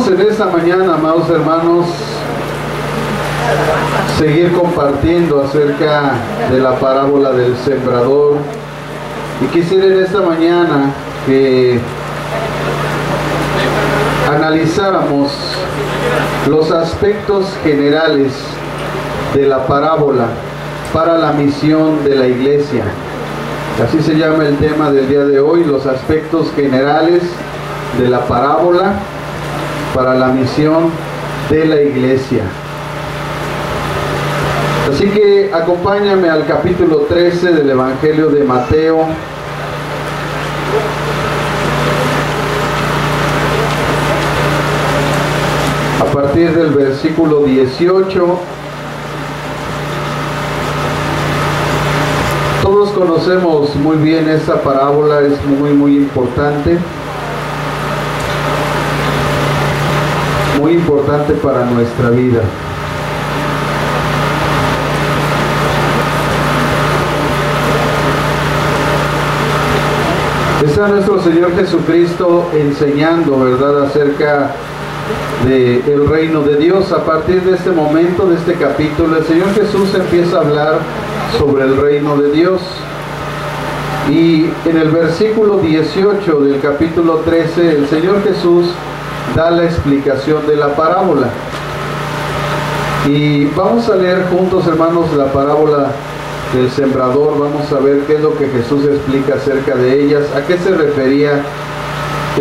En esta mañana, amados hermanos, seguir compartiendo acerca de la parábola del sembrador, y quisiera en esta mañana que analizáramos los aspectos generales de la parábola para la misión de la iglesia. Así se llama el tema del día de hoy, los aspectos generales de la parábola para la misión de la iglesia. Así que acompáñame al capítulo 13 del Evangelio de Mateo. A partir del versículo 18. Todos conocemos muy bien esta parábola, es muy importante. Muy importante para nuestra vida. Está nuestro Señor Jesucristo enseñando, ¿verdad?, acerca del reino de Dios. A partir de este momento, de este capítulo, el Señor Jesús empieza a hablar sobre el reino de Dios. Y en el versículo 18 del capítulo 13, el Señor Jesús da la explicación de la parábola. Y vamos a leer juntos, hermanos, la parábola del sembrador. Vamos a ver qué es lo que Jesús explica acerca de ellas, a qué se refería.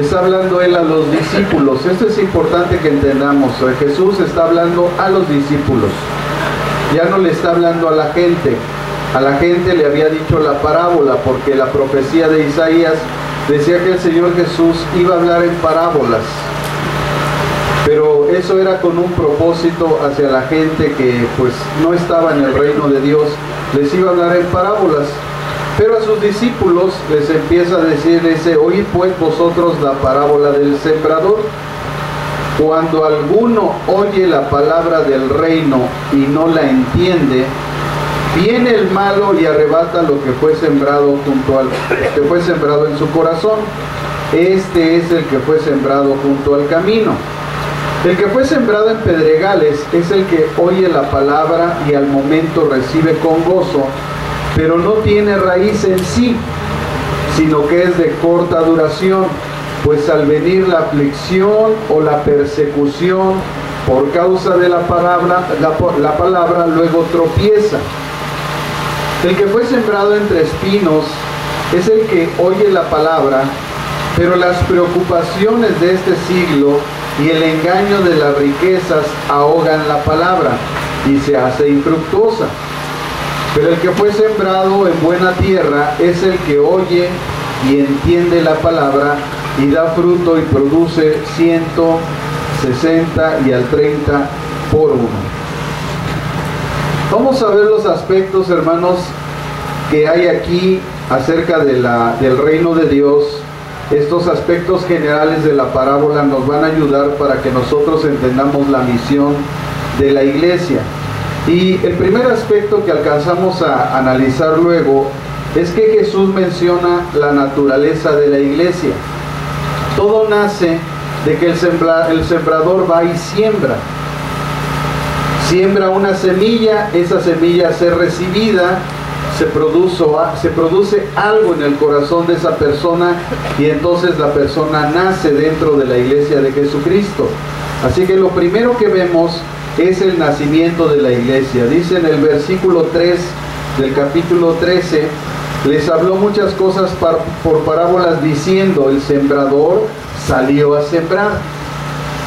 Está hablando él a los discípulos. Esto es importante que entendamos. Jesús está hablando a los discípulos, ya no le está hablando a la gente. A la gente le había dicho la parábola porque la profecía de Isaías decía que el Señor Jesús iba a hablar en parábolas. Pero eso era con un propósito hacia la gente que pues no estaba en el reino de Dios. Les iba a hablar en parábolas. Pero a sus discípulos les empieza a decir, dice: oíd pues vosotros la parábola del sembrador. Cuando alguno oye la palabra del reino y no la entiende, viene el malo y arrebata lo que fue sembrado que fue sembrado en su corazón. Este es el que fue sembrado junto al camino. El que fue sembrado en pedregales es el que oye la palabra y al momento recibe con gozo, pero no tiene raíz en sí, sino que es de corta duración, pues al venir la aflicción o la persecución por causa de la palabra luego tropieza. El que fue sembrado entre espinos es el que oye la palabra, pero las preocupaciones de este siglo y el engaño de las riquezas ahogan la palabra y se hace infructuosa. Pero el que fue sembrado en buena tierra es el que oye y entiende la palabra y da fruto y produce 100, 60 y al 30 por uno. Vamos a ver los aspectos, hermanos, que hay aquí acerca del reino de Dios. Estos aspectos generales de la parábola nos van a ayudar para que nosotros entendamos la misión de la iglesia. Y el primer aspecto que alcanzamos a analizar luego es que Jesús menciona la naturaleza de la iglesia. Todo nace de que el sembrador va y siembra. Siembra una semilla, esa semilla es recibida, se produce algo en el corazón de esa persona y entonces la persona nace dentro de la iglesia de Jesucristo. Así que lo primero que vemos es el nacimiento de la iglesia. Dice en el versículo 3 del capítulo 13, les habló muchas cosas por parábolas diciendo, el sembrador salió a sembrar.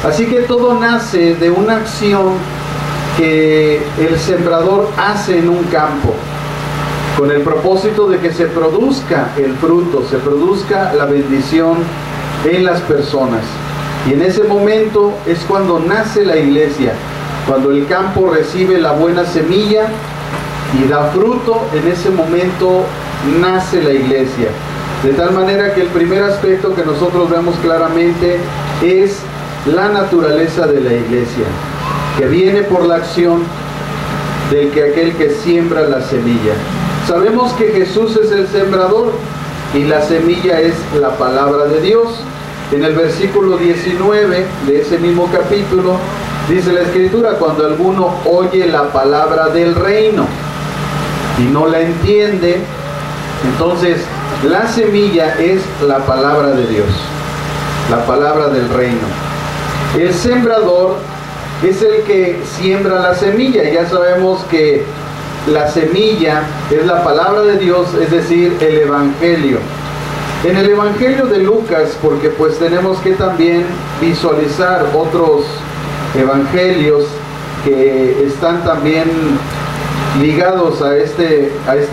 Así que todo nace de una acción que el sembrador hace en un campo, con el propósito de que se produzca el fruto, se produzca la bendición en las personas. Y en ese momento es cuando nace la iglesia, cuando el campo recibe la buena semilla y da fruto, en ese momento nace la iglesia. De tal manera que el primer aspecto que nosotros vemos claramente es la naturaleza de la iglesia, que viene por la acción del que aquel que siembra la semilla. Sabemos que Jesús es el sembrador y la semilla es la palabra de Dios. En el versículo 19 de ese mismo capítulo dice la Escritura, cuando alguno oye la palabra del reino y no la entiende, entonces la semilla es la palabra de Dios, la palabra del reino. El sembrador es el que siembra la semilla. Ya sabemos que la semilla es la palabra de Dios, es decir, el Evangelio. En el Evangelio de Lucas, porque pues tenemos que también visualizar otros evangelios que están también ligados a este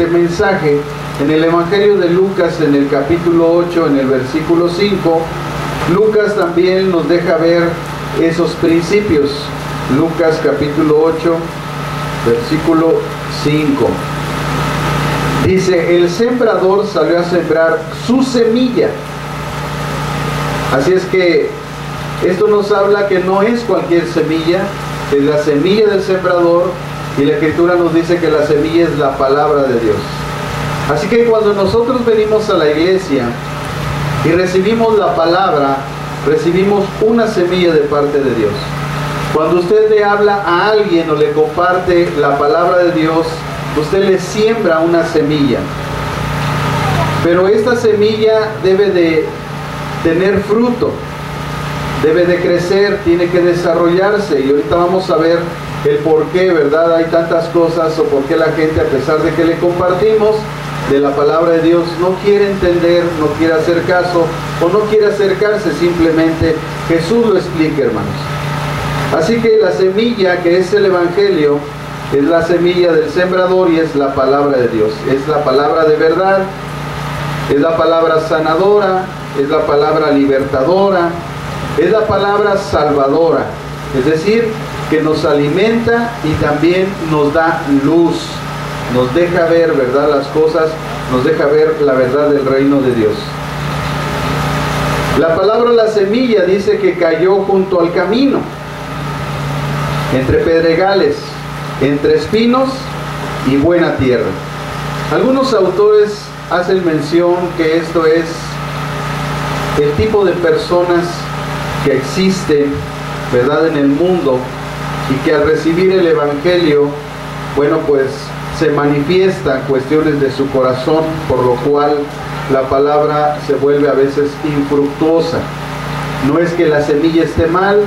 mensaje. En el Evangelio de Lucas, en el capítulo 8, en el versículo 5, Lucas también nos deja ver esos principios. Lucas capítulo 8, versículo 5. Dice, el sembrador salió a sembrar su semilla. Así es que esto nos habla que no es cualquier semilla, es la semilla del sembrador, y la Escritura nos dice que la semilla es la palabra de Dios. Así que cuando nosotros venimos a la iglesia y recibimos la palabra, recibimos una semilla de parte de Dios. Cuando usted le habla a alguien o le comparte la palabra de Dios, usted le siembra una semilla. Pero esta semilla debe de tener fruto, debe de crecer, tiene que desarrollarse. Y ahorita vamos a ver el por qué, ¿verdad? Hay tantas cosas, o por qué la gente, a pesar de que le compartimos de la palabra de Dios, no quiere entender, no quiere hacer caso, o no quiere acercarse. Simplemente Jesús lo explica, hermanos. Así que la semilla, que es el Evangelio, es la semilla del sembrador y es la palabra de Dios. Es la palabra de verdad, es la palabra sanadora, es la palabra libertadora, es la palabra salvadora. Es decir, que nos alimenta y también nos da luz, nos deja ver, ¿verdad?, las cosas, nos deja ver la verdad del reino de Dios. La palabra la semilla dice que cayó junto al camino, entre pedregales, entre espinos y buena tierra. Algunos autores hacen mención que esto es el tipo de personas que existen, ¿verdad?, en el mundo, y que al recibir el Evangelio, bueno, pues se manifiestan cuestiones de su corazón, por lo cual la palabra se vuelve a veces infructuosa. No es que la semilla esté mal,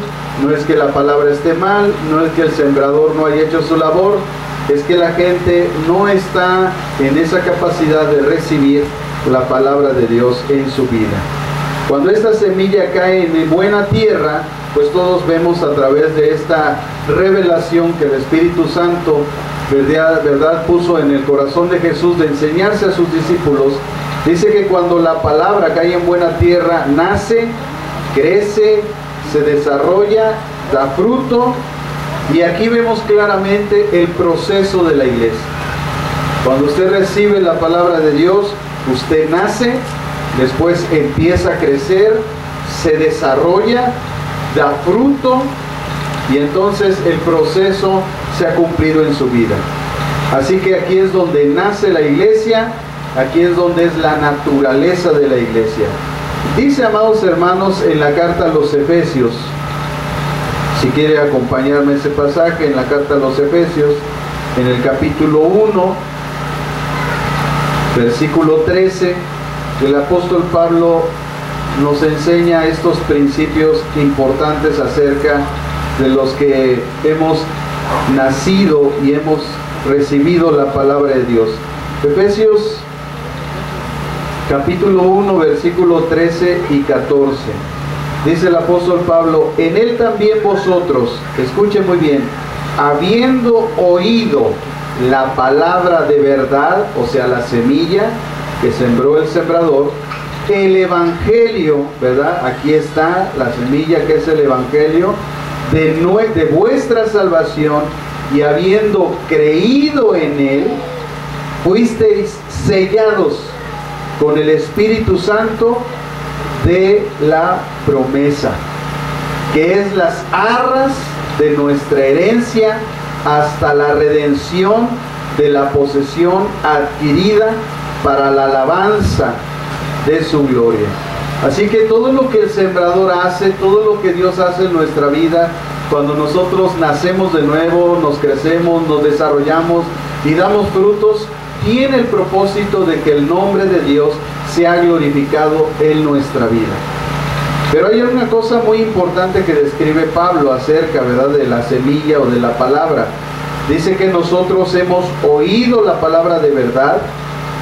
no es que la palabra esté mal, no es que el sembrador no haya hecho su labor, es que la gente no está en esa capacidad de recibir la palabra de Dios en su vida. Cuando esta semilla cae en buena tierra, pues todos vemos a través de esta revelación que el Espíritu Santo, verdad, puso en el corazón de Jesús de enseñarse a sus discípulos. Dice que cuando la palabra cae en buena tierra, nace, crece, se desarrolla, da fruto, y aquí vemos claramente el proceso de la iglesia. Cuando usted recibe la palabra de Dios, usted nace, después empieza a crecer, se desarrolla, da fruto, y entonces el proceso se ha cumplido en su vida. Así que aquí es donde nace la iglesia, aquí es donde es la naturaleza de la iglesia. Dice, amados hermanos, en la carta a los Efesios, si quiere acompañarme ese pasaje, en la carta a los Efesios, en el capítulo 1, versículo 13, el apóstol Pablo nos enseña estos principios importantes acerca de los que hemos nacido y hemos recibido la palabra de Dios. Efesios capítulo 1, versículo 13 y 14. Dice el apóstol Pablo: en él también vosotros, escuchen muy bien, habiendo oído la palabra de verdad, o sea, la semilla que sembró el sembrador, el evangelio, ¿verdad? Aquí está la semilla que es el evangelio de vuestra salvación, y habiendo creído en él, fuisteis sellados con el Espíritu Santo de la promesa, que es las arras de nuestra herencia hasta la redención de la posesión adquirida para la alabanza de su gloria. Así que todo lo que el sembrador hace, todo lo que Dios hace en nuestra vida, cuando nosotros nacemos de nuevo, nos crecemos, nos desarrollamos y damos frutos, tiene el propósito de que el nombre de Dios sea glorificado en nuestra vida. Pero hay una cosa muy importante que describe Pablo acerca, ¿verdad?, de la semilla o de la palabra. Dice que nosotros hemos oído la palabra de verdad,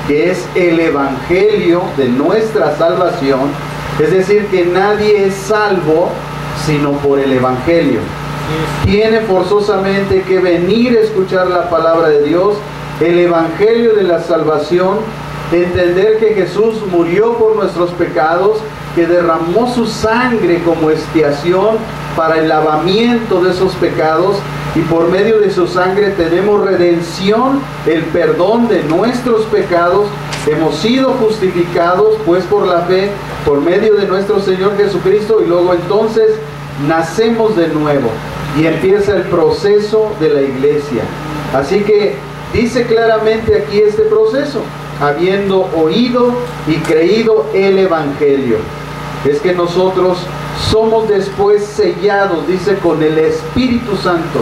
que es el evangelio de nuestra salvación. Es decir, que nadie es salvo sino por el evangelio. Tiene forzosamente que venir a escuchar la palabra de Dios, el evangelio de la salvación, entender que Jesús murió por nuestros pecados, que derramó su sangre como expiación para el lavamiento de esos pecados, y por medio de su sangre tenemos redención, el perdón de nuestros pecados. Hemos sido justificados pues por la fe, por medio de nuestro Señor Jesucristo, y luego entonces nacemos de nuevo y empieza el proceso de la iglesia. Así que dice claramente aquí este proceso: habiendo oído y creído el evangelio. Es que nosotros somos después sellados, dice, con el Espíritu Santo.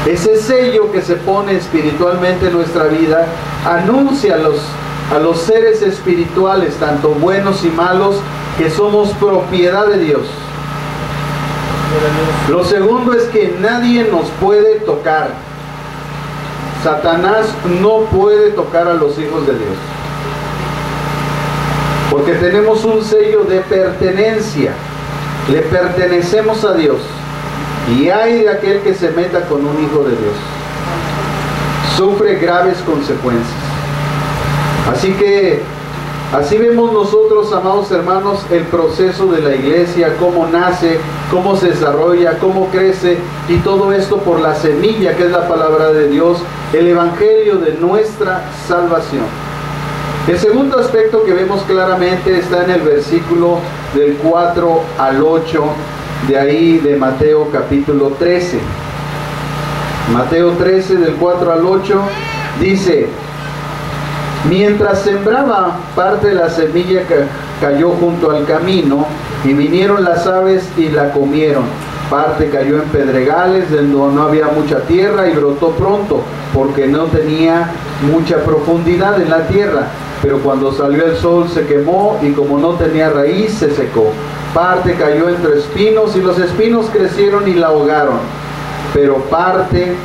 Ese sello que se pone espiritualmente en nuestra vida anuncia a los seres espirituales, tanto buenos y malos, que somos propiedad de Dios. Lo segundo es que nadie nos puede tocar. Satanás no puede tocar a los hijos de Dios, porque tenemos un sello de pertenencia. Le pertenecemos a Dios, y hay de aquel que se meta con un hijo de Dios, sufre graves consecuencias. Así que así vemos nosotros, amados hermanos, el proceso de la iglesia, cómo nace, cómo se desarrolla, cómo crece, y todo esto por la semilla que es la palabra de Dios, el evangelio de nuestra salvación. El segundo aspecto que vemos claramente está en el versículo del 4 al 8, de ahí de Mateo capítulo 13. Mateo 13 del 4 al 8 dice: mientras sembraba, parte de la semilla cayó junto al camino, y vinieron las aves y la comieron. Parte cayó en pedregales, donde no había mucha tierra, y brotó pronto, porque no tenía mucha profundidad en la tierra. Pero cuando salió el sol se quemó, y como no tenía raíz, se secó. Parte cayó entre espinos, y los espinos crecieron y la ahogaron. Pero parte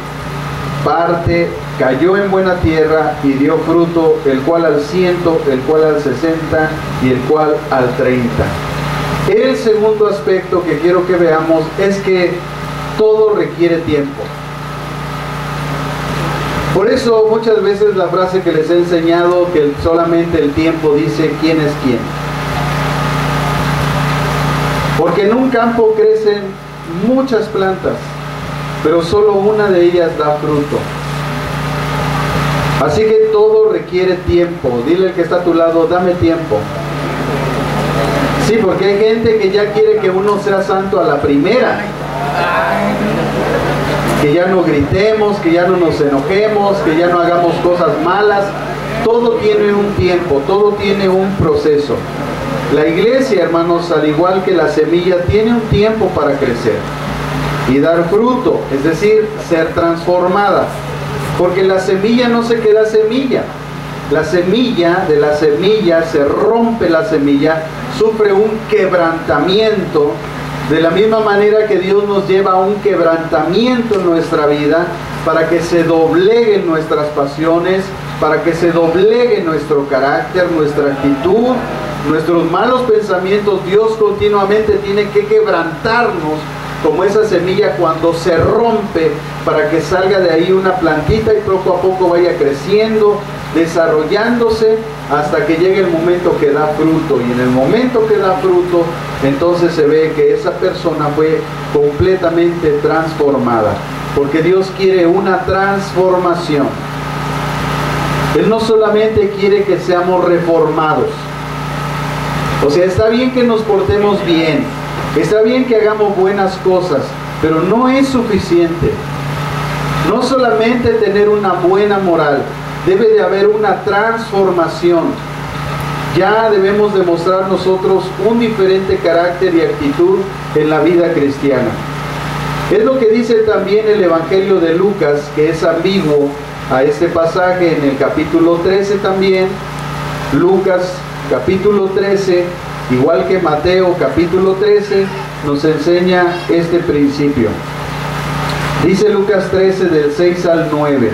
cayó en buena tierra y dio fruto, el cual al 100, el cual al 60 y el cual al 30. El segundo aspecto que quiero que veamos es que todo requiere tiempo. Por eso muchas veces la frase que les he enseñado, que solamente el tiempo dice quién es quién. Porque en un campo crecen muchas plantas, pero solo una de ellas da fruto. Así que todo requiere tiempo. Dile al que está a tu lado, dame tiempo. Sí, porque hay gente que ya quiere que uno sea santo a la primera. Que ya no gritemos, que ya no nos enojemos, que ya no hagamos cosas malas. Todo tiene un tiempo, todo tiene un proceso. La iglesia, hermanos, al igual que la semilla, tiene un tiempo para crecer y dar fruto, es decir, ser transformada. Porque la semilla no se queda semilla. La semilla, de la semilla se rompe la semilla, sufre un quebrantamiento, de la misma manera que Dios nos lleva a un quebrantamiento en nuestra vida para que se dobleguen nuestras pasiones, para que se doblegue nuestro carácter, nuestra actitud, nuestros malos pensamientos. Dios continuamente tiene que quebrantarnos como esa semilla cuando se rompe, para que salga de ahí una plantita y poco a poco vaya creciendo, desarrollándose hasta que llegue el momento que da fruto. Y en el momento que da fruto, entonces se ve que esa persona fue completamente transformada, porque Dios quiere una transformación. Él no solamente quiere que seamos reformados. O sea, está bien que nos portemos bien, está bien que hagamos buenas cosas, pero no es suficiente. No solamente tener una buena moral, debe de haber una transformación. Ya debemos demostrar nosotros un diferente carácter y actitud en la vida cristiana. Es lo que dice también el Evangelio de Lucas, que es ambiguo a este pasaje en el capítulo 13 también. Lucas capítulo 13, igual que Mateo capítulo 13, nos enseña este principio. Dice Lucas 13 del 6 al 9.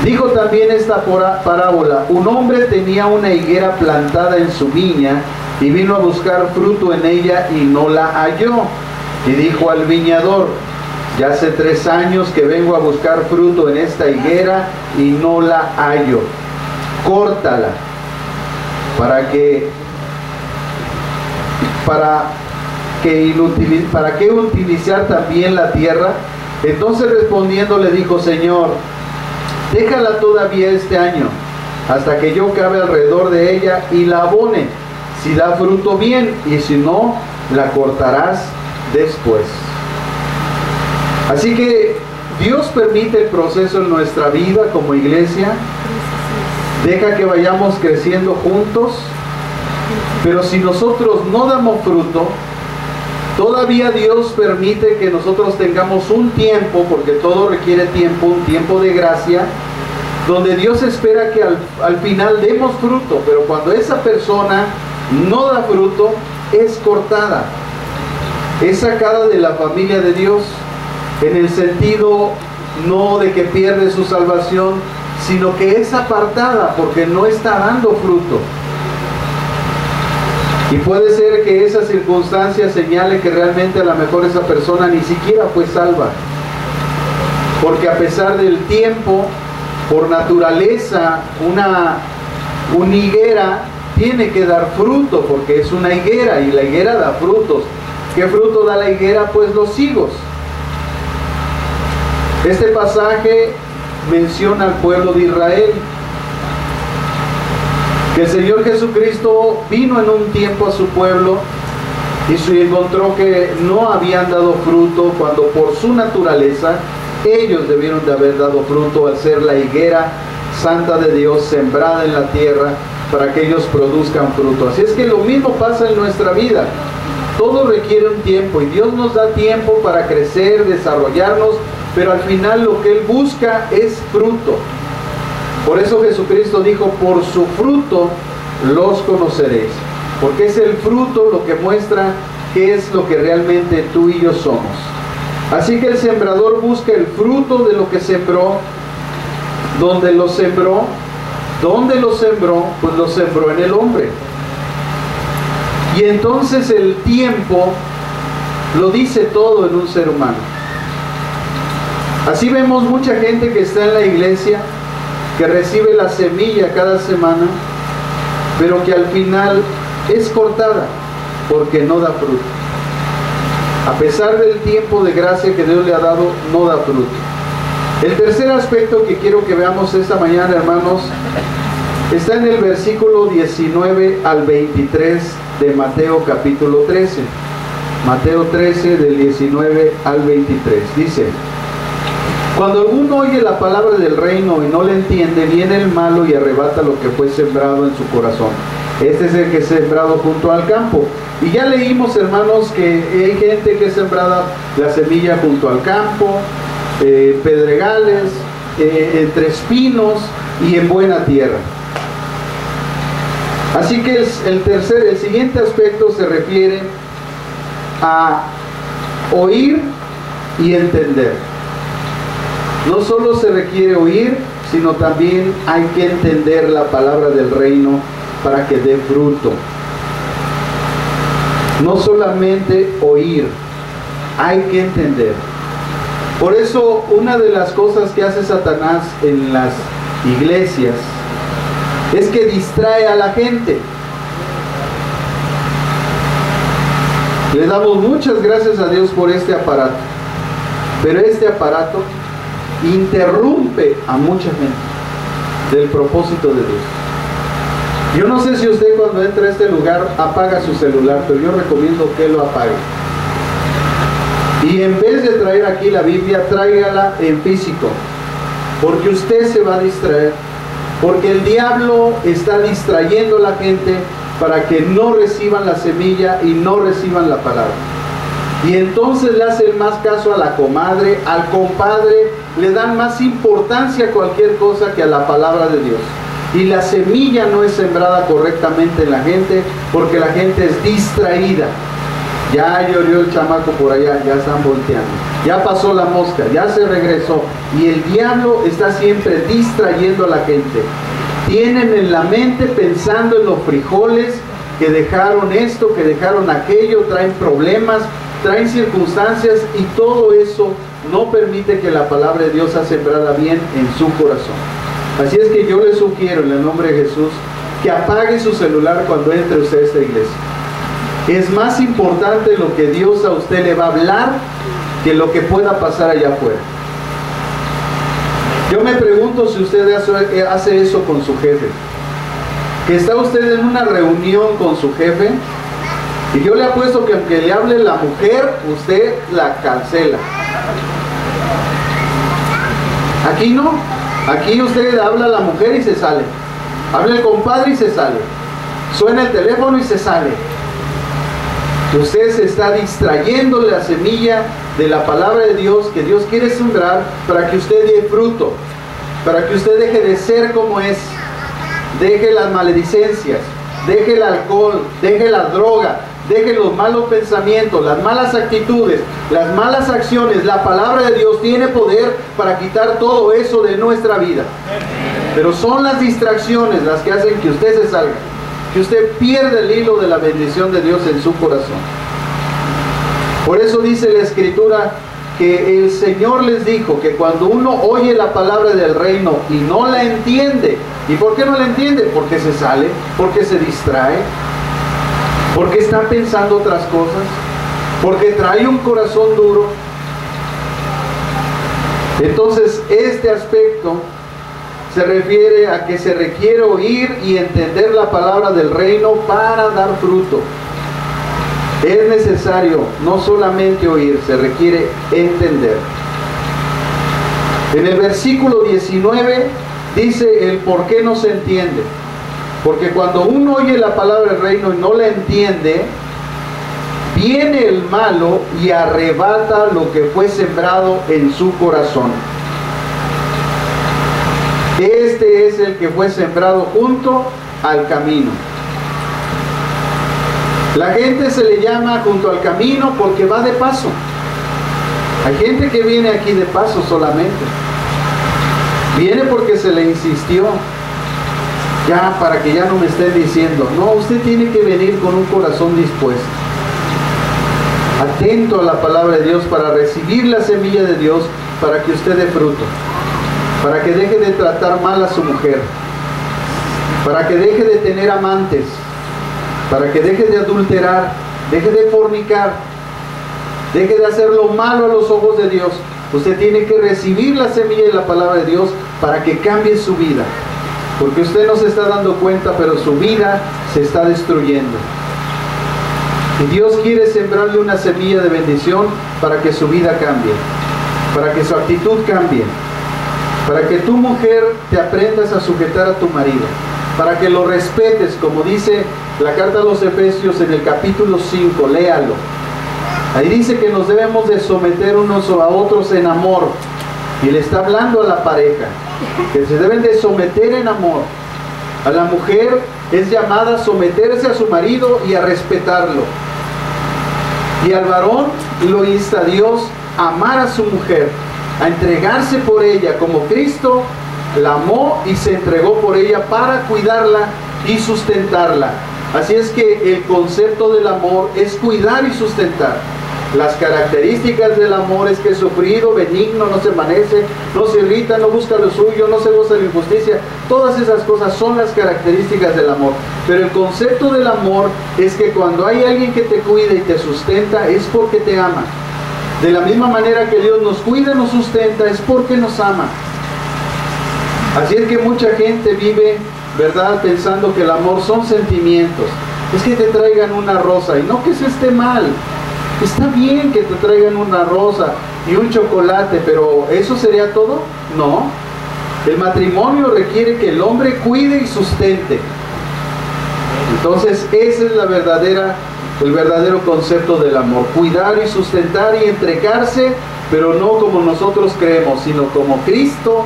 Dijo también esta parábola: un hombre tenía una higuera plantada en su viña y vino a buscar fruto en ella y no la halló. Y dijo al viñador: ya hace 3 años que vengo a buscar fruto en esta higuera y no la hallo. Córtala. ¿Para qué utilizar también la tierra? Entonces respondiendo le dijo: Señor, déjala todavía este año, hasta que yo cabe alrededor de ella y la abone. Si da fruto, bien, y si no, la cortarás después. Así que Dios permite el proceso en nuestra vida como iglesia, deja que vayamos creciendo juntos, pero si nosotros no damos fruto, todavía Dios permite que nosotros tengamos un tiempo, porque todo requiere tiempo, un tiempo de gracia, donde Dios espera que al final demos fruto, pero cuando esa persona no da fruto, es cortada, es sacada de la familia de Dios, en el sentido no de que pierde su salvación, sino que es apartada porque no está dando fruto. Y puede ser que esa circunstancia señale que realmente a lo mejor esa persona ni siquiera fue salva, porque a pesar del tiempo, por naturaleza, una higuera tiene que dar fruto, porque es una higuera y la higuera da frutos. ¿Qué fruto da la higuera? Pues los higos. Este pasaje menciona al pueblo de Israel, que el Señor Jesucristo vino en un tiempo a su pueblo y se encontró que no habían dado fruto, cuando por su naturaleza ellos debieron de haber dado fruto al ser la higuera santa de Dios sembrada en la tierra para que ellos produzcan fruto. Así es que lo mismo pasa en nuestra vida. Todo requiere un tiempo y Dios nos da tiempo para crecer, desarrollarnos, pero al final lo que Él busca es fruto. Por eso Jesucristo dijo: por su fruto los conoceréis, porque es el fruto lo que muestra qué es lo que realmente tú y yo somos. Así que el sembrador busca el fruto de lo que sembró. ¿Dónde lo sembró? ¿Dónde lo sembró? Pues lo sembró en el hombre. Y entonces el tiempo lo dice todo en un ser humano. Así vemos mucha gente que está en la iglesia, que recibe la semilla cada semana, pero que al final es cortada porque no da fruto. A pesar del tiempo de gracia que Dios le ha dado, no da fruto. El tercer aspecto que quiero que veamos esta mañana, hermanos, está en el versículo 19 al 23 de Mateo capítulo 13. Mateo 13 del 19 al 23. Dice: cuando alguno oye la palabra del reino y no la entiende, viene el malo y arrebata lo que fue sembrado en su corazón. Este es el que es sembrado junto al campo. Y ya leímos, hermanos, que hay gente que es sembrada la semilla junto al campo, pedregales, entre espinos y en buena tierra. Así que el siguiente aspecto se refiere a oír y entender. No solo se requiere oír, sino también hay que entender la palabra del reino para que dé fruto. No solamente oír, hay que entender. Por eso, una de las cosas que hace Satanás en las iglesias es que distrae a la gente. Le damos muchas gracias a Dios por este aparato, pero este aparato interrumpe a mucha gente del propósito de Dios. Yo no sé si usted cuando entra a este lugar apaga su celular, pero yo recomiendo que lo apague. Y en vez de traer aquí la Biblia, tráigala en físico, porque usted se va a distraer, porque el diablo está distrayendo a la gente para que no reciban la semilla y no reciban la palabra. Y entonces le hacen más caso a la comadre, al compadre, le dan más importancia a cualquier cosa que a la palabra de Dios. Y la semilla no es sembrada correctamente en la gente porque la gente es distraída. Ya llorió el chamaco por allá, ya están volteando. Ya pasó la mosca, ya se regresó. Y el diablo está siempre distrayendo a la gente. Tienen en la mente pensando en los frijoles, que dejaron esto, que dejaron aquello, traen problemas, traen circunstancias y todo eso no permite que la palabra de Dios sea sembrada bien en su corazón. Así es que yo le sugiero en el nombre de Jesús que apague su celular cuando entre usted a esta iglesia. Es más importante lo que Dios a usted le va a hablar que lo que pueda pasar allá afuera. Yo me pregunto si usted hace eso con su jefe. Que está usted en una reunión con su jefe y yo le apuesto que aunque le hable la mujer, usted la cancela. Aquí no. Aquí usted habla a la mujer y se sale. Habla el compadre y se sale. Suena el teléfono y se sale. Usted se está distrayendo la semilla de la palabra de Dios que Dios quiere sembrar para que usted dé fruto, para que usted deje de ser como es, deje las maledicencias, deje el alcohol, deje la droga, deje los malos pensamientos, las malas actitudes, las malas acciones. La palabra de Dios tiene poder para quitar todo eso de nuestra vida. Pero son las distracciones las que hacen que usted se salga, que usted pierda el hilo de la bendición de Dios en su corazón. Por eso dice la Escritura que el Señor les dijo que cuando uno oye la palabra del reino y no la entiende, ¿y por qué no la entiende? Porque se sale, porque se distrae, porque está pensando otras cosas, porque trae un corazón duro. Entonces este aspecto se refiere a que se requiere oír y entender la palabra del reino para dar fruto. Es necesario no solamente oír, se requiere entender. En el versículo 19 dice el por qué no se entiende. Porque cuando uno oye la palabra del reino y no la entiende, viene el malo y arrebata lo que fue sembrado en su corazón. Este es el que fue sembrado junto al camino. La gente se le llama junto al camino porque va de paso. Hay gente que viene aquí de paso solamente. Viene porque se le insistió. Ya, para que ya no me estén diciendo. No, usted tiene que venir con un corazón dispuesto, atento a la palabra de Dios, para recibir la semilla de Dios, para que usted dé fruto, para que deje de tratar mal a su mujer, para que deje de tener amantes, para que deje de adulterar, deje de fornicar, deje de hacer lo malo a los ojos de Dios. Usted tiene que recibir la semilla de la palabra de Dios para que cambie su vida, porque usted no se está dando cuenta, pero su vida se está destruyendo. Y Dios quiere sembrarle una semilla de bendición para que su vida cambie, para que su actitud cambie, para que tu mujer te aprendas a sujetar a tu marido, para que lo respetes, como dice la carta a los Efesios en el capítulo 5, léalo. Ahí dice que nos debemos de someter unos a otros en amor, y le está hablando a la pareja, que se deben de someter en amor. A la mujer es llamada a someterse a su marido y a respetarlo. Y al varón lo insta a Dios a amar a su mujer, a entregarse por ella, como Cristo la amó y se entregó por ella para cuidarla y sustentarla. Así es que el concepto del amor es cuidar y sustentar. Las características del amor es que es sufrido, benigno, no se envanece, no se irrita, no busca lo suyo, no se goza de la injusticia. Todas esas cosas son las características del amor. Pero el concepto del amor es que cuando hay alguien que te cuida y te sustenta, es porque te ama. De la misma manera que Dios nos cuida, nos sustenta, es porque nos ama. Así es que mucha gente vive, ¿verdad?, pensando que el amor son sentimientos. Es que te traigan una rosa, y no que eso esté mal. Está bien que te traigan una rosa y un chocolate, pero ¿eso sería todo? No. El matrimonio requiere que el hombre cuide y sustente. Entonces, ese es el verdadero concepto del amor. Cuidar y sustentar y entregarse, pero no como nosotros creemos, sino como Cristo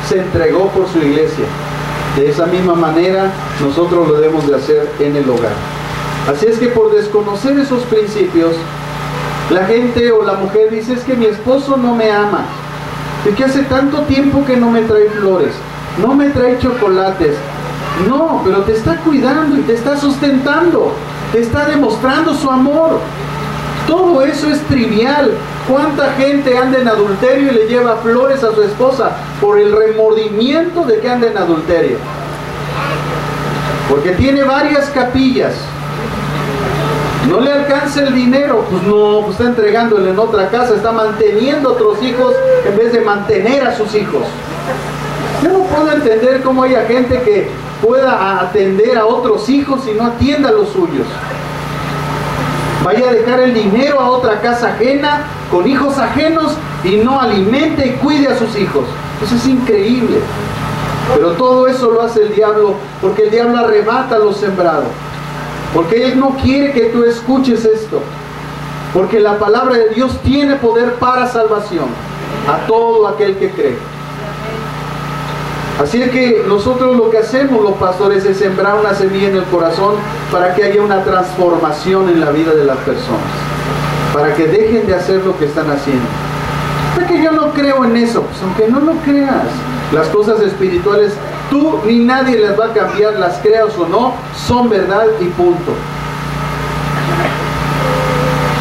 se entregó por su iglesia. De esa misma manera, nosotros lo debemos de hacer en el hogar. Así es que por desconocer esos principios, la gente o la mujer dice: es que mi esposo no me ama, es que hace tanto tiempo que no me trae flores, no me trae chocolates. No, pero te está cuidando y te está sustentando, te está demostrando su amor. Todo eso es trivial. ¿Cuánta gente anda en adulterio y le lleva flores a su esposa por el remordimiento de que anda en adulterio? Porque tiene varias capillas. No le alcanza el dinero, pues no, pues está entregándole en otra casa, está manteniendo a otros hijos en vez de mantener a sus hijos. Yo no puedo entender cómo haya gente que pueda atender a otros hijos y no atienda a los suyos. Vaya a dejar el dinero a otra casa ajena, con hijos ajenos, y no alimente y cuide a sus hijos. Eso es increíble. Pero todo eso lo hace el diablo, porque el diablo arrebata lo sembrado. Porque Él no quiere que tú escuches esto. Porque la palabra de Dios tiene poder para salvación a todo aquel que cree. Así es que nosotros lo que hacemos los pastores es sembrar una semilla en el corazón para que haya una transformación en la vida de las personas. Para que dejen de hacer lo que están haciendo. Porque yo no creo en eso. Pues aunque no lo creas, las cosas espirituales tú ni nadie las va a cambiar, las creas o no, son verdad y punto.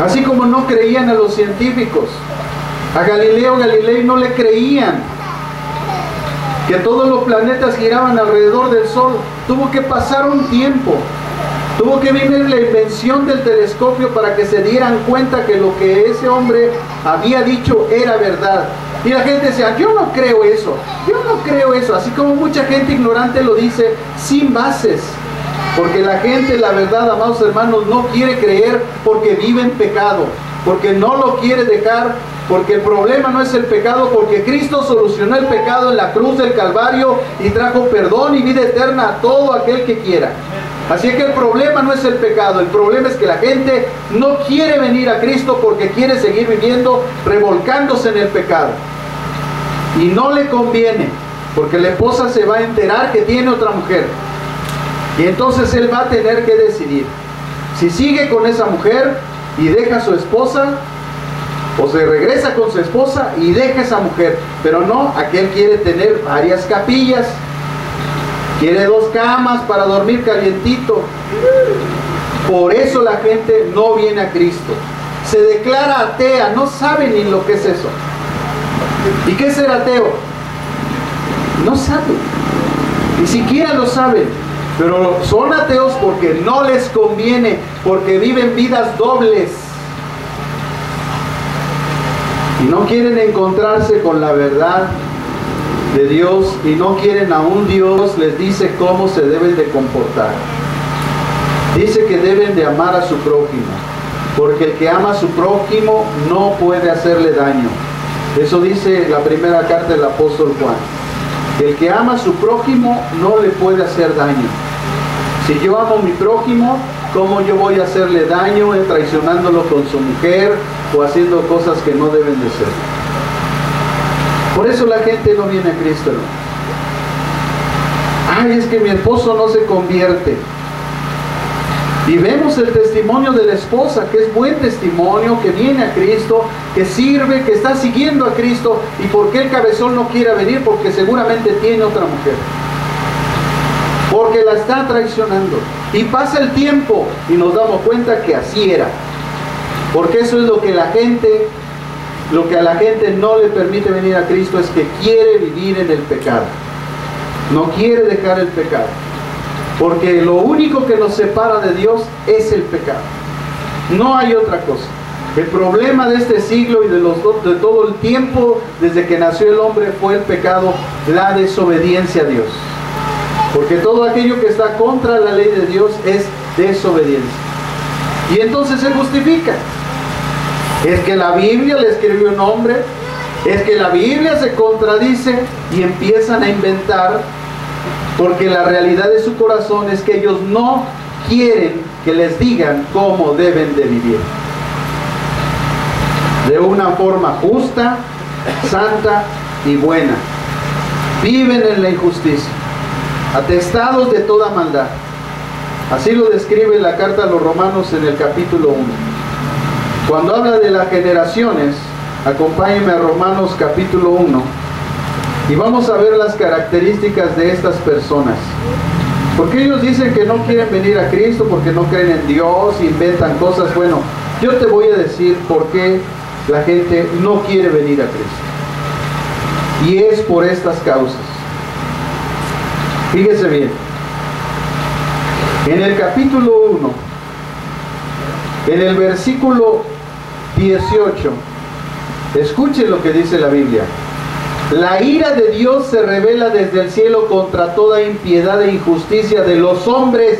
Así como no creían a los científicos. A Galileo Galilei no le creían que todos los planetas giraban alrededor del Sol. Tuvo que pasar un tiempo. Tuvo que venir la invención del telescopio para que se dieran cuenta que lo que ese hombre había dicho era verdad. Y la gente decía: yo no creo eso, yo no creo eso. Así como mucha gente ignorante lo dice sin bases. Porque la gente, la verdad, amados hermanos, no quiere creer porque vive en pecado. Porque no lo quiere dejar. Porque el problema no es el pecado, porque Cristo solucionó el pecado en la cruz del Calvario y trajo perdón y vida eterna a todo aquel que quiera. Así que el problema no es el pecado, el problema es que la gente no quiere venir a Cristo porque quiere seguir viviendo revolcándose en el pecado. Y no le conviene, porque la esposa se va a enterar que tiene otra mujer. Y entonces él va a tener que decidir si sigue con esa mujer y deja a su esposa, o se regresa con su esposa y deja a esa mujer. Pero no, aquel quiere tener varias capillas. Quiere 2 camas para dormir calientito. Por eso la gente no viene a Cristo. Se declara atea, no sabe ni lo que es eso. ¿Y qué es ser ateo? No sabe. Ni siquiera lo saben. Pero son ateos porque no les conviene, porque viven vidas dobles. Y no quieren encontrarse con la verdad de Dios y no quieren a un Dios les dice cómo se deben de comportar. Dice que deben de amar a su prójimo, porque el que ama a su prójimo no puede hacerle daño. Eso dice la primera carta del apóstol Juan. El que ama a su prójimo no le puede hacer daño. Si yo amo a mi prójimo, ¿cómo yo voy a hacerle daño traicionándolo con su mujer o haciendo cosas que no deben de ser? Por eso la gente no viene a Cristo, ¿no? Ay, es que mi esposo no se convierte. Y vemos el testimonio de la esposa, que es buen testimonio, que viene a Cristo, que sirve, que está siguiendo a Cristo. ¿Y por qué el cabezón no quiere venir? Porque seguramente tiene otra mujer. Porque la está traicionando. Y pasa el tiempo y nos damos cuenta que así era. Porque eso es lo que a la gente no le permite venir a Cristo, es que quiere vivir en el pecado. No quiere dejar el pecado. Porque lo único que nos separa de Dios es el pecado. No hay otra cosa. El problema de este siglo y de todo el tiempo desde que nació el hombre fue el pecado, la desobediencia a Dios. Porque todo aquello que está contra la ley de Dios es desobediencia. Y entonces se justifica. Es que la Biblia le escribió un hombre, es que la Biblia se contradice y empiezan a inventar, porque la realidad de su corazón es que ellos no quieren que les digan cómo deben de vivir. De una forma justa, santa y buena. Viven en la injusticia, atestados de toda maldad. Así lo describe la carta a los Romanos en el capítulo 1. Cuando habla de las generaciones, acompáñenme a Romanos capítulo 1 y vamos a ver las características de estas personas. Porque ellos dicen que no quieren venir a Cristo porque no creen en Dios, inventan cosas. Bueno, yo te voy a decir por qué la gente no quiere venir a Cristo. Y es por estas causas. Fíjese bien. En el capítulo 1, en el versículo 18, escuchen lo que dice la Biblia. La ira de Dios se revela desde el cielo contra toda impiedad e injusticia de los hombres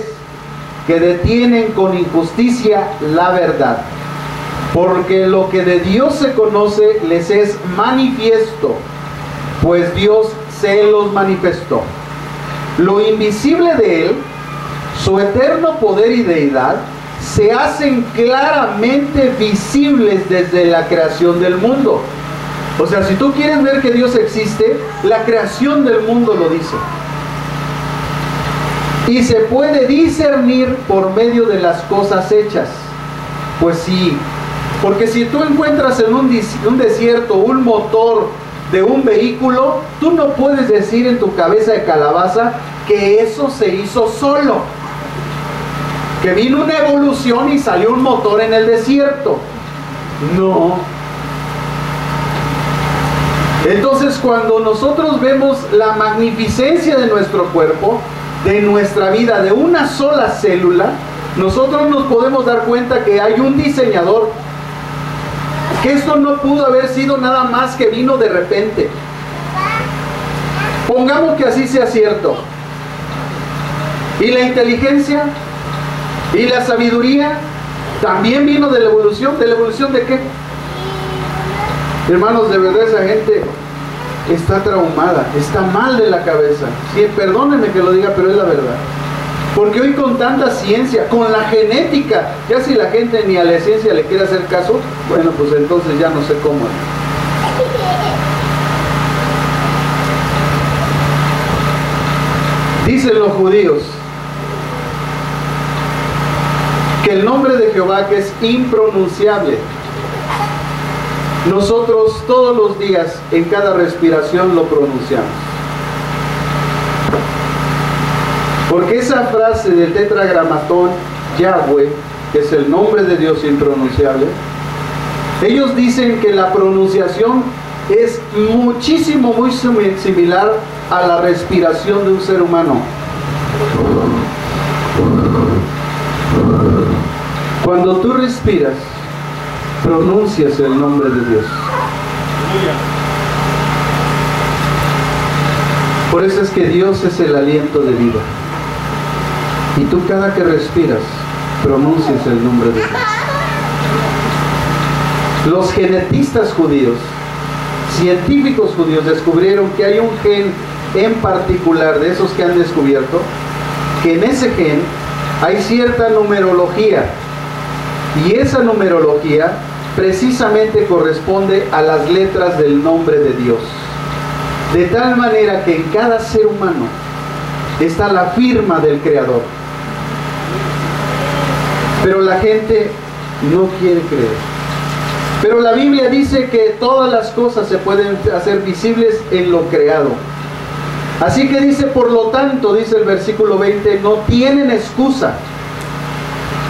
que detienen con injusticia la verdad. Porque lo que de Dios se conoce les es manifiesto, pues Dios se los manifestó. Lo invisible de Él, su eterno poder y deidad, se hacen claramente visibles desde la creación del mundo. O sea, si tú quieres ver que Dios existe, la creación del mundo lo dice. Y se puede discernir por medio de las cosas hechas. Pues sí, porque si tú encuentras en un desierto un motor de un vehículo, tú no puedes decir en tu cabeza de calabaza que eso se hizo solo. Que vino una evolución y salió un motor en el desierto. No. Entonces, cuando nosotros vemos la magnificencia de nuestro cuerpo, de nuestra vida, de una sola célula, nosotros nos podemos dar cuenta que hay un diseñador, que esto no pudo haber sido nada más que vino de repente. Pongamos que así sea cierto. Y la inteligencia y la sabiduría también vino de la evolución. ¿De la evolución de qué? Hermanos, de verdad esa gente está traumada, está mal de la cabeza. Sí, perdónenme que lo diga, pero es la verdad. Porque hoy con tanta ciencia, con la genética, ya si la gente ni a la ciencia le quiere hacer caso, bueno, pues entonces ya no sé cómo es. Dicen los judíos que el nombre de Jehová, que es impronunciable, nosotros todos los días en cada respiración lo pronunciamos. Porque esa frase del tetragramatón Yahweh, que es el nombre de Dios impronunciable, ellos dicen que la pronunciación es muchísimo, muy similar a la respiración de un ser humano. Cuando tú respiras, pronuncias el nombre de Dios. Por eso es que Dios es el aliento de vida. Y tú cada que respiras, pronuncias el nombre de Dios. Los genetistas judíos, científicos judíos, descubrieron que hay un gen en particular de esos que han descubierto, que en ese gen hay cierta numerología, y esa numerología precisamente corresponde a las letras del nombre de Dios, de tal manera que en cada ser humano está la firma del Creador. Pero la gente no quiere creer. Pero la Biblia dice que todas las cosas se pueden hacer visibles en lo creado. Así que dice, por lo tanto, dice el versículo 20, no tienen excusa,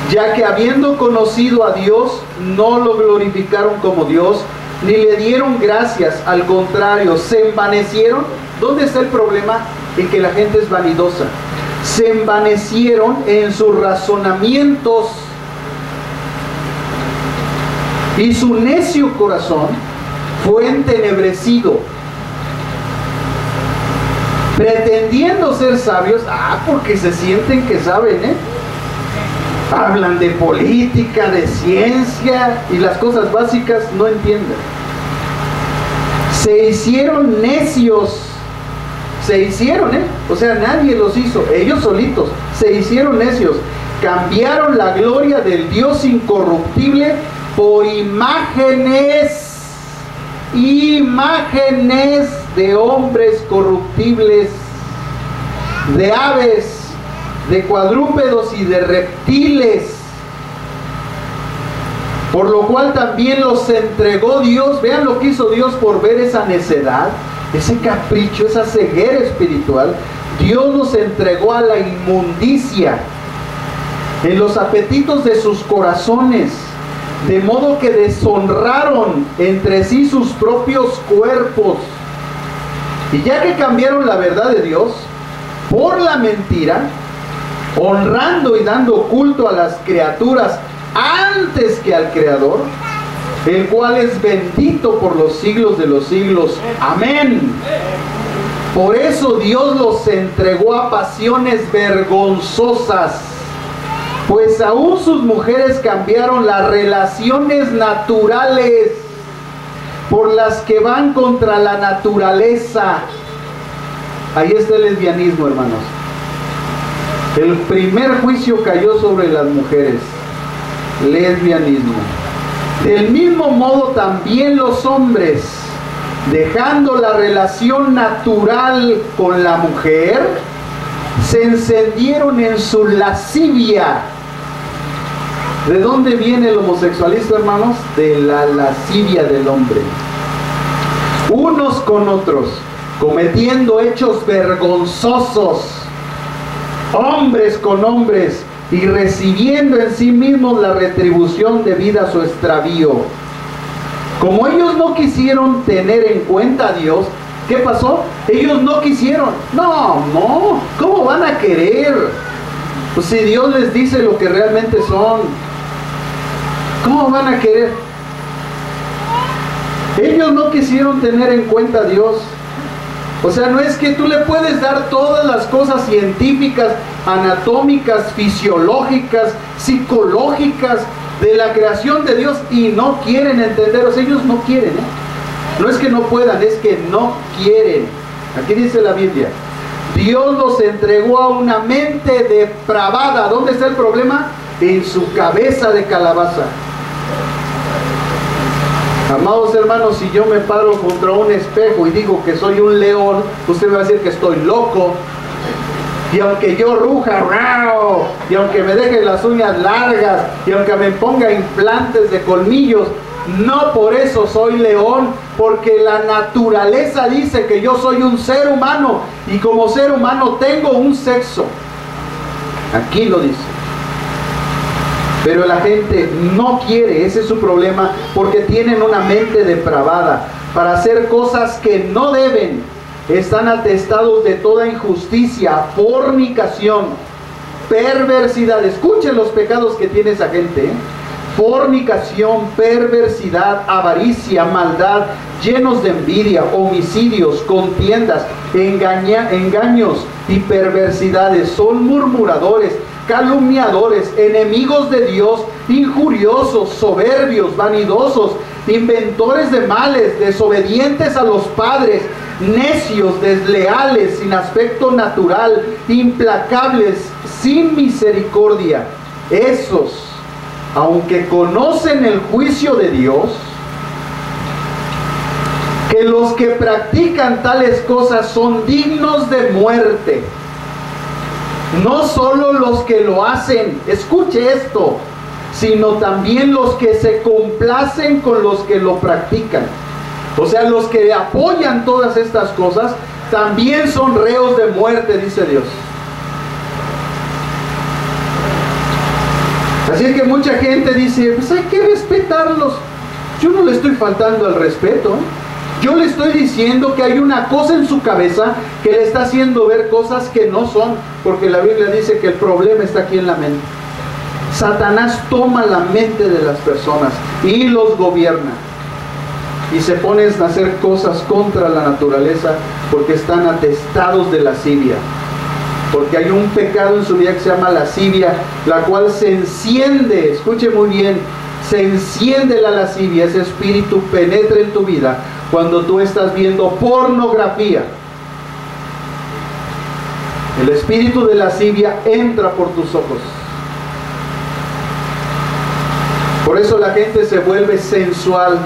ya que habiendo conocido a Dios, no lo glorificaron como Dios, ni le dieron gracias, al contrario, se envanecieron. ¿Dónde está el problema? En que la gente es vanidosa. Se envanecieron en sus razonamientos, y su necio corazón fue entenebrecido, pretendiendo ser sabios, porque se sienten que saben, hablan de política, de ciencia, y las cosas básicas no entienden. Se hicieron necios, se hicieron, o sea, nadie los hizo, ellos solitos, se hicieron necios, cambiaron la gloria del Dios incorruptible por imágenes de hombres corruptibles, de aves, de cuadrúpedos y de reptiles, por lo cual también los entregó Dios. Vean lo que hizo Dios por ver esa necedad, ese capricho, esa ceguera espiritual. Dios los entregó a la inmundicia en los apetitos de sus corazones, de modo que deshonraron entre sí sus propios cuerpos. Y ya que cambiaron la verdad de Dios por la mentira, honrando y dando culto a las criaturas antes que al Creador, el cual es bendito por los siglos de los siglos. Amén. Por eso Dios los entregó a pasiones vergonzosas, pues aún sus mujeres cambiaron las relaciones naturales por las que van contra la naturaleza. Ahí está el lesbianismo, hermanos. El primer juicio cayó sobre las mujeres. Lesbianismo. Del mismo modo también los hombres, dejando la relación natural con la mujer, se encendieron en su lascivia. ¿De dónde viene el homosexualismo, hermanos? De la lascivia del hombre. Unos con otros, cometiendo hechos vergonzosos, hombres con hombres, y recibiendo en sí mismos la retribución debida a su extravío. Como ellos no quisieron tener en cuenta a Dios, ¿qué pasó? Ellos no quisieron. No, ¿cómo van a querer? Pues si Dios les dice lo que realmente son, ¿cómo van a querer? Ellos no quisieron tener en cuenta a Dios. O sea, no es que tú le puedes dar todas las cosas científicas, anatómicas, fisiológicas, psicológicas de la creación de Dios y no quieren entender. O sea, ellos no quieren, No es que no puedan, es que no quieren. Aquí dice la Biblia, Dios los entregó a una mente depravada. ¿Dónde está el problema? En su cabeza de calabaza. Amados hermanos, si yo me paro contra un espejo y digo que soy un león, usted me va a decir que estoy loco. Y aunque yo ruja, ¡rau!, y aunque me deje las uñas largas, y aunque me ponga implantes de colmillos, no por eso soy león, porque la naturaleza dice que yo soy un ser humano, y como ser humano tengo un sexo. Aquí lo dice. Pero la gente no quiere, ese es su problema, porque tienen una mente depravada para hacer cosas que no deben. Están atestados de toda injusticia, fornicación, perversidad. Escuchen los pecados que tiene esa gente, ¿eh? Fornicación, perversidad, avaricia, maldad, llenos de envidia, homicidios, contiendas, engaños y perversidades. Son murmuradores, calumniadores, enemigos de Dios, injuriosos, soberbios, vanidosos, inventores de males, desobedientes a los padres, necios, desleales, sin aspecto natural, implacables, sin misericordia. Esos, aunque conocen el juicio de Dios, que los que practican tales cosas son dignos de muerte. No solo los que lo hacen, escuche esto, sino también los que se complacen con los que lo practican. O sea, los que apoyan todas estas cosas también son reos de muerte, dice Dios. Así que mucha gente dice, pues hay que respetarlos. Yo no le estoy faltando al respeto, ¿eh? Yo le estoy diciendo que hay una cosa en su cabeza que le está haciendo ver cosas que no son, porque la Biblia dice que el problema está aquí en la mente. Satanás toma la mente de las personas y los gobierna, y se ponen a hacer cosas contra la naturaleza porque están atestados de lascivia. Porque hay un pecado en su vida que se llama lascivia, la cual se enciende, escuche muy bien, se enciende la lascivia, ese espíritu penetra en tu vida cuando tú estás viendo pornografía. El espíritu de lascivia entra por tus ojos. Por eso la gente se vuelve sensual.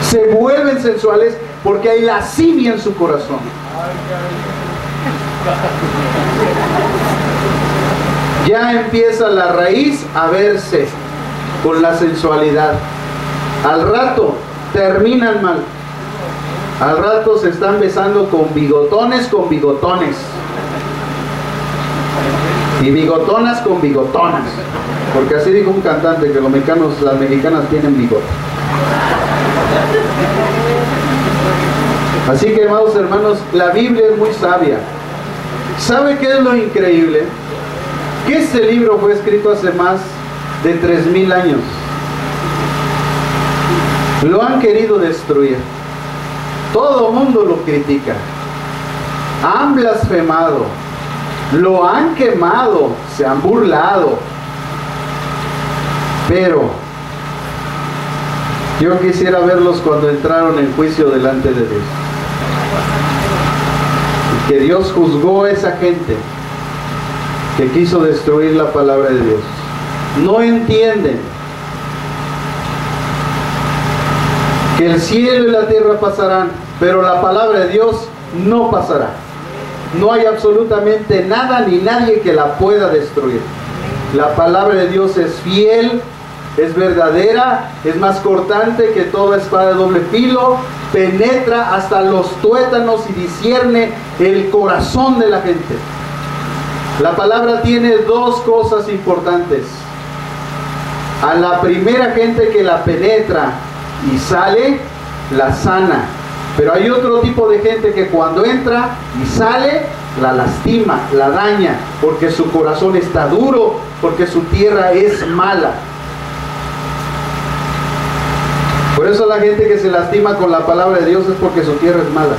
Se vuelven sensuales porque hay lascivia en su corazón. Ya empieza la raíz a verse con la sensualidad. Al rato terminan mal. Al rato se están besando con bigotones. Y bigotonas con bigotonas. Porque así dijo un cantante, que las mexicanas tienen bigote. Así que, amados hermanos, la Biblia es muy sabia. ¿Sabe qué es lo increíble? Que este libro fue escrito hace más de 3000 años. Lo han querido destruir. Todo el mundo lo critica. Han blasfemado. Lo han quemado. Se han burlado. Pero yo quisiera verlos cuando entraron en juicio delante de Dios. Y que Dios juzgó a esa gente que quiso destruir la palabra de Dios. No entienden que el cielo y la tierra pasarán, pero la palabra de Dios no pasará. No hay absolutamente nada ni nadie que la pueda destruir. La palabra de Dios es fiel, es verdadera, es más cortante que toda espada de doble filo, penetra hasta los tuétanos y discierne el corazón de la gente. La palabra tiene dos cosas importantes. A la primera gente que la penetra y sale, la sana. Pero hay otro tipo de gente que cuando entra y sale, la lastima, la daña, porque su corazón está duro, porque su tierra es mala. Por eso la gente que se lastima con la palabra de Dios es porque su tierra es mala.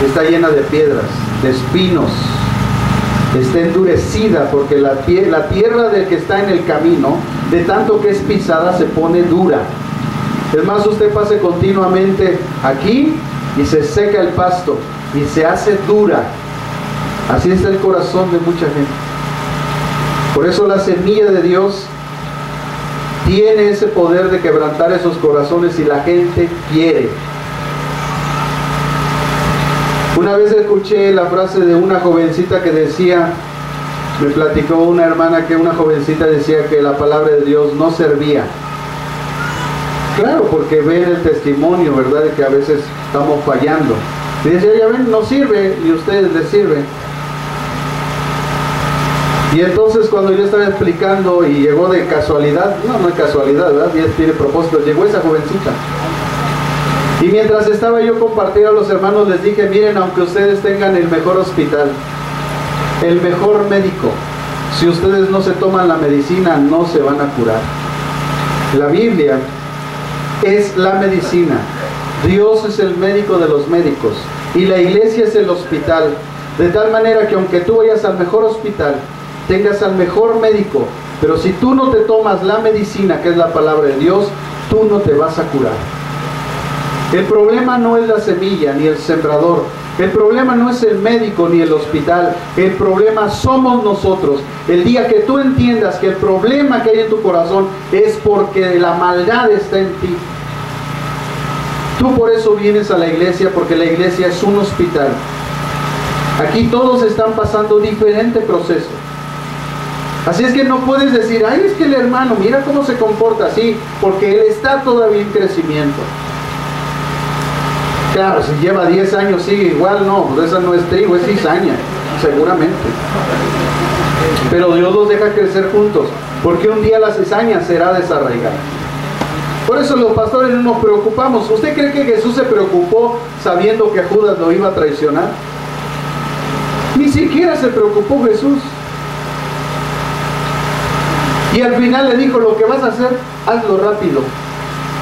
Está llena de piedras, de espinos. Está endurecida porque la tierra del que está en el camino, de tanto que es pisada, se pone dura. Es más, usted pase continuamente aquí y se seca el pasto y se hace dura. Así está el corazón de mucha gente. Por eso la semilla de Dios tiene ese poder de quebrantar esos corazones y la gente quiere. Una vez escuché la frase de una jovencita que decía, me platicó una hermana que una jovencita decía que la palabra de Dios no servía, Claro, porque ven el testimonio, ¿verdad?, de que a veces estamos fallando. Y decía, ya ven, no sirve, y ustedes les sirven. Y entonces cuando yo estaba explicando y llegó de casualidad, no es casualidad, ¿verdad?, Dios tiene propósito, llegó esa jovencita. Y mientras estaba yo compartiendo a los hermanos, les dije, miren, aunque ustedes tengan el mejor hospital, el mejor médico, si ustedes no se toman la medicina, no se van a curar. La Biblia es la medicina. Dios es el médico de los médicos y la iglesia es el hospital. De tal manera que aunque tú vayas al mejor hospital, tengas al mejor médico, pero si tú no te tomas la medicina, que es la palabra de Dios, tú no te vas a curar. El problema no es la semilla ni el sembrador. El problema no es el médico ni el hospital. El problema somos nosotros. El día que tú entiendas que el problema que hay en tu corazón es porque la maldad está en ti. Tú por eso vienes a la iglesia, porque la iglesia es un hospital. Aquí todos están pasando diferente proceso. Así es que no puedes decir, ay, es que el hermano, mira cómo se comporta así, porque él está todavía en crecimiento. Claro, si lleva 10 años sigue igual, no, pues esa no es trigo, es cizaña, seguramente. Pero Dios los deja crecer juntos, porque un día la cizaña será desarraigada. Por eso los pastores no nos preocupamos. ¿Usted cree que Jesús se preocupó sabiendo que Judas lo iba a traicionar? Ni siquiera se preocupó Jesús. Y al final le dijo, lo que vas a hacer, hazlo rápido.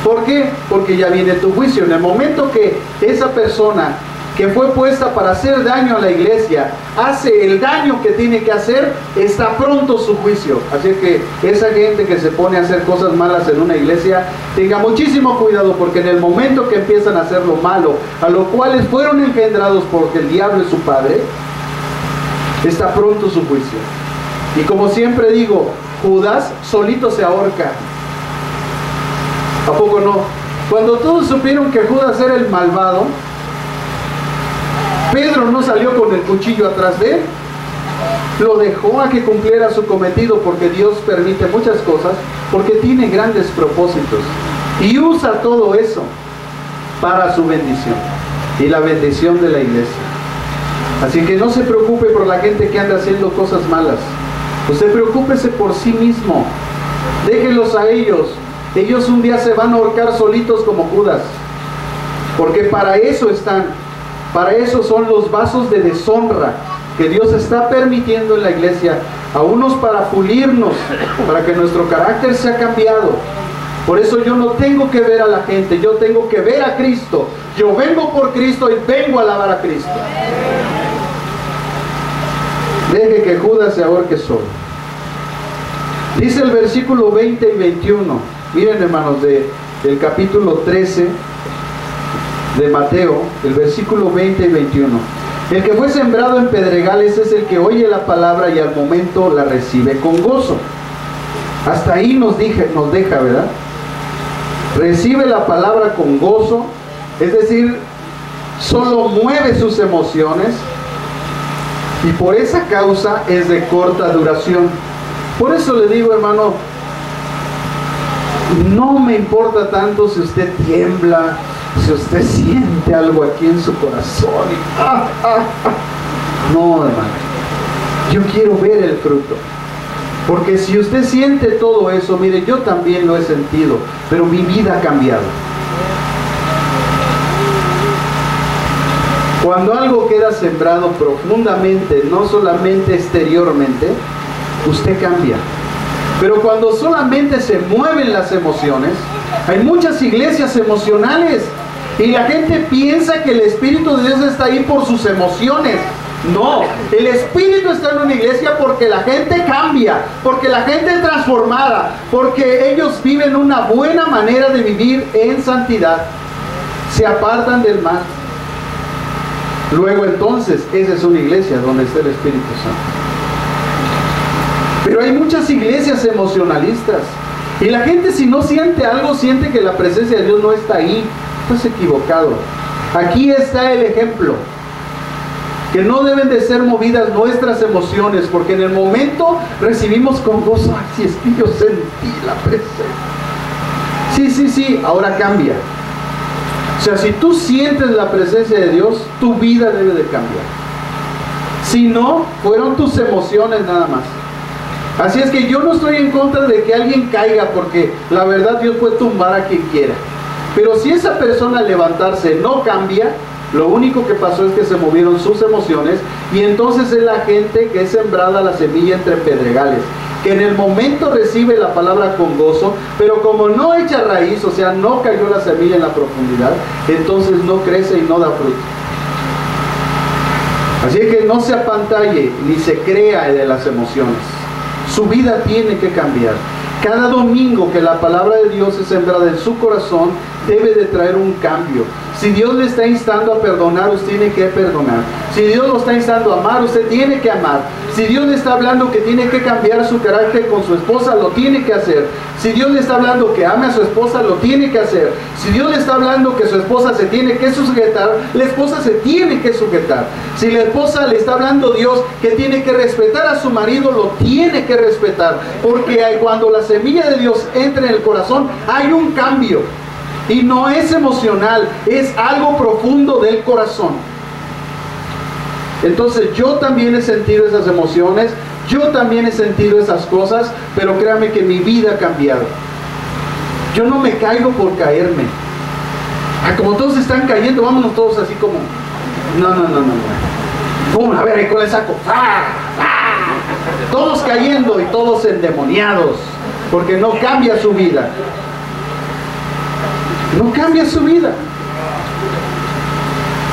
¿Por qué? Porque ya viene tu juicio. En el momento que esa persona que fue puesta para hacer daño a la iglesia hace el daño que tiene que hacer, está pronto su juicio. Así que esa gente que se pone a hacer cosas malas en una iglesia, tenga muchísimo cuidado, porque en el momento que empiezan a hacer lo malo, a lo cuales fueron engendrados porque el diablo es su padre, está pronto su juicio. Y como siempre digo, Judas solito se ahorca. ¿A poco no? Cuando todos supieron que Judas era el malvado, Pedro no salió con el cuchillo atrás de él. Lo dejó a que cumpliera su cometido, porque Dios permite muchas cosas, porque tiene grandes propósitos. Y usa todo eso para su bendición y la bendición de la iglesia. Así que no se preocupe por la gente que anda haciendo cosas malas. Usted preocúpese por sí mismo. Déjenlos a ellos. Ellos un día se van a ahorcar solitos como Judas. Porque para eso están. Para eso son los vasos de deshonra que Dios está permitiendo en la iglesia. A unos para pulirnos, para que nuestro carácter sea cambiado. Por eso yo no tengo que ver a la gente, yo tengo que ver a Cristo. Yo vengo por Cristo y vengo a alabar a Cristo. Deje que Judas se ahorque solo. Dice el versículo 20 y 21. Miren, hermanos, del capítulo 13 de Mateo, el versículo 20 y 21. El que fue sembrado en pedregales es el que oye la palabra y al momento la recibe con gozo. Hasta ahí nos deja, ¿verdad? Recibe la palabra con gozo, es decir, solo mueve sus emociones, y por esa causa es de corta duración. Por eso le digo, hermano, no me importa tanto si usted tiembla, si usted siente algo aquí en su corazón. No, hermano, yo quiero ver el fruto. Porque si usted siente todo eso, mire, yo también lo he sentido, pero mi vida ha cambiado. Cuando algo queda sembrado profundamente, no solamente exteriormente, usted cambia. Pero cuando solamente se mueven las emociones, hay muchas iglesias emocionales y la gente piensa que el Espíritu de Dios está ahí por sus emociones. No, el Espíritu está en una iglesia porque la gente cambia, porque la gente es transformada, porque ellos viven una buena manera de vivir en santidad, se apartan del mal. Luego entonces, esa es una iglesia donde está el Espíritu Santo. Pero hay muchas iglesias emocionalistas y la gente, si no siente algo, siente que la presencia de Dios no está ahí. Estás equivocado. Aquí está el ejemplo. Que no deben de ser movidas nuestras emociones, porque en el momento recibimos con gozo. Si es que yo sentí la presencia, Sí, ahora cambia. O sea, si tú sientes la presencia de Dios, tu vida debe de cambiar. Si no, fueron tus emociones nada más. Así es que yo no estoy en contra de que alguien caiga, porque la verdad Dios puede tumbar a quien quiera. Pero si esa persona al levantarse no cambia, lo único que pasó es que se movieron sus emociones, y entonces es la gente que es sembrada la semilla entre pedregales, que en el momento recibe la palabra con gozo, pero como no echa raíz, o sea, no cayó la semilla en la profundidad, entonces no crece y no da fruto. Así que no se apantalle ni se crea de las emociones. Su vida tiene que cambiar. Cada domingo que la palabra de Dios es sembrada en su corazón, debe de traer un cambio. Si Dios le está instando a perdonar, usted tiene que perdonar. Si Dios lo está instando a amar, usted tiene que amar. Si Dios le está hablando que tiene que cambiar su carácter con su esposa, lo tiene que hacer. Si Dios le está hablando que ame a su esposa, lo tiene que hacer. Si Dios le está hablando que su esposa se tiene que sujetar, la esposa se tiene que sujetar. Si la esposa le está hablando Dios que tiene que respetar a su marido, lo tiene que respetar. Porque cuando la semilla de Dios entra en el corazón, hay un cambio. Y no es emocional, es algo profundo del corazón. Entonces yo también he sentido esas emociones, yo también he sentido esas cosas, pero créame que mi vida ha cambiado. Yo no me caigo por caerme. Como todos están cayendo, vámonos todos así como... No. ¡Pum! A ver, ahí con el saco. Todos cayendo y todos endemoniados, porque no cambia su vida. No cambia su vida.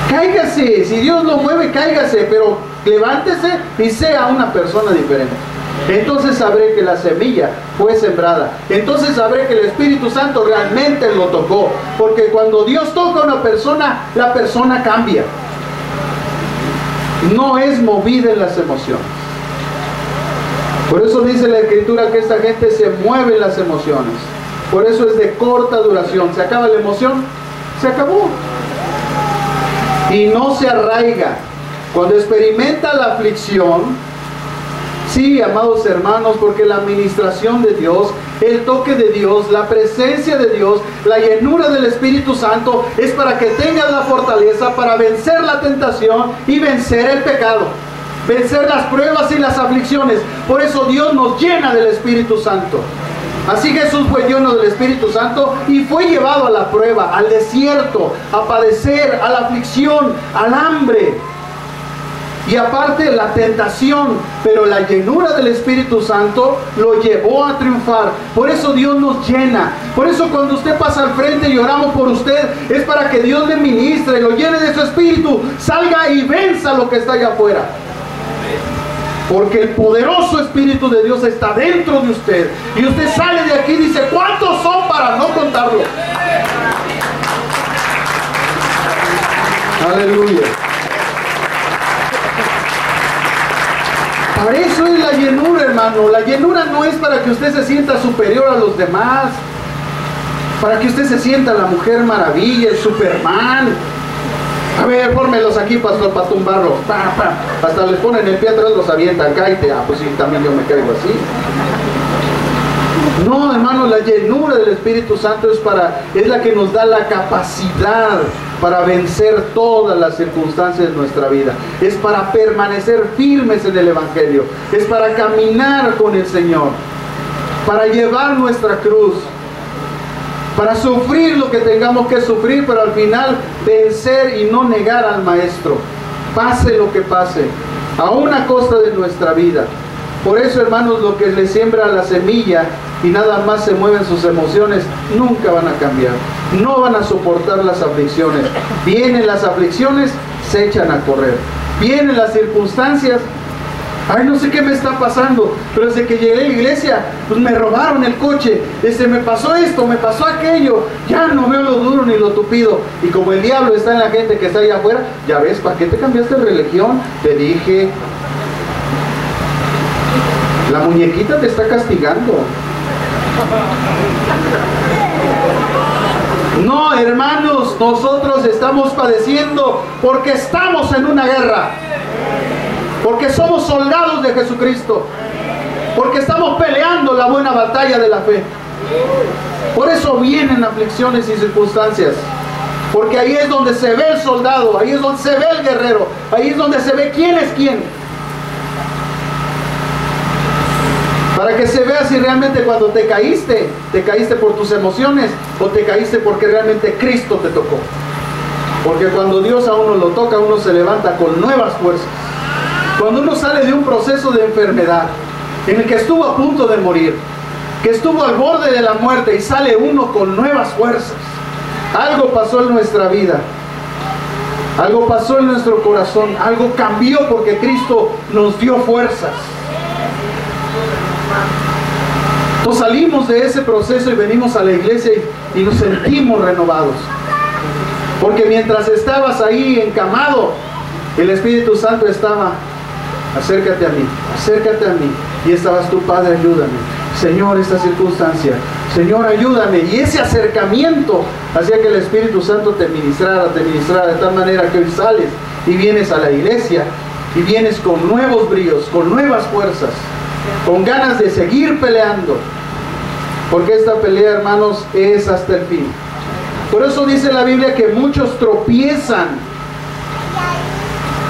Cáigase, si Dios lo mueve, cáigase, pero levántese y sea una persona diferente. Entonces sabré que la semilla fue sembrada. Entonces sabré que el Espíritu Santo realmente lo tocó. Porque cuando Dios toca a una persona, la persona cambia. No es movida en las emociones. Por eso dice la Escritura que esta gente se mueve en las emociones. Por eso es de corta duración. Se acaba la emoción, se acabó. Y no se arraiga. Cuando experimenta la aflicción, sí, amados hermanos, porque la administración de Dios, el toque de Dios, la presencia de Dios, la llenura del Espíritu Santo, es para que tengas la fortaleza para vencer la tentación y vencer el pecado. Vencer las pruebas y las aflicciones. Por eso Dios nos llena del Espíritu Santo. Así Jesús fue lleno del Espíritu Santo y fue llevado a la prueba, al desierto, a padecer, a la aflicción, al hambre. Y aparte la tentación, pero la llenura del Espíritu Santo lo llevó a triunfar. Por eso Dios nos llena. Por eso cuando usted pasa al frente y oramos por usted, es para que Dios le ministre, lo llene de su Espíritu, salga y venza lo que está allá afuera. Porque el poderoso Espíritu de Dios está dentro de usted. Y usted sale de aquí y dice, ¿cuántos son para no contarlo? Aleluya. Para eso es la llenura, hermano. La llenura no es para que usted se sienta superior a los demás. Para que usted se sienta la Mujer Maravilla, el Superman. A ver, fórmelos aquí, pastor, para tumbarlos. Hasta les ponen el pie atrás, los avientan. Cállate. Pues sí, también yo me caigo así. No, hermano, la llenura del Espíritu Santo es la que nos da la capacidad para vencer todas las circunstancias de nuestra vida. Es para permanecer firmes en el Evangelio. Es para caminar con el Señor. Para llevar nuestra cruz. Para sufrir lo que tengamos que sufrir, pero al final vencer y no negar al Maestro. Pase lo que pase, aún a costa de nuestra vida. Por eso, hermanos, lo que le siembra la semilla y nada más se mueven sus emociones, nunca van a cambiar. No van a soportar las aflicciones. Vienen las aflicciones, se echan a correr. Vienen las circunstancias. Ay, no sé qué me está pasando, pero desde que llegué a la iglesia, pues me robaron el coche, me pasó esto, me pasó aquello, ya no veo lo duro ni lo tupido. Y como el diablo está en la gente que está allá afuera, ya ves, ¿para qué te cambiaste de religión? Te dije, la muñequita te está castigando. No, hermanos, nosotros estamos padeciendo porque estamos en una guerra. Porque somos soldados de Jesucristo. Porque estamos peleando la buena batalla de la fe. Por eso vienen aflicciones y circunstancias. Porque ahí es donde se ve el soldado, ahí es donde se ve el guerrero, ahí es donde se ve quién es quién. Para que se vea si realmente cuando te caíste por tus emociones o te caíste porque realmente Cristo te tocó. Porque cuando Dios a uno lo toca, uno se levanta con nuevas fuerzas. Cuando uno sale de un proceso de enfermedad en el que estuvo a punto de morir, que estuvo al borde de la muerte y sale uno con nuevas fuerzas. Algo pasó en nuestra vida, algo pasó en nuestro corazón, algo cambió porque Cristo nos dio fuerzas. Entonces salimos de ese proceso y venimos a la iglesia y nos sentimos renovados. Porque mientras estabas ahí encamado, el Espíritu Santo estaba: acércate a mí, acércate a mí. Y estabas tú: Padre, ayúdame. Señor, esta circunstancia, Señor, ayúdame. Y ese acercamiento hacía que el Espíritu Santo te ministrara de tal manera que hoy sales y vienes a la iglesia y vienes con nuevos bríos, con nuevas fuerzas, con ganas de seguir peleando. Porque esta pelea, hermanos, es hasta el fin. Por eso dice la Biblia que muchos tropiezan,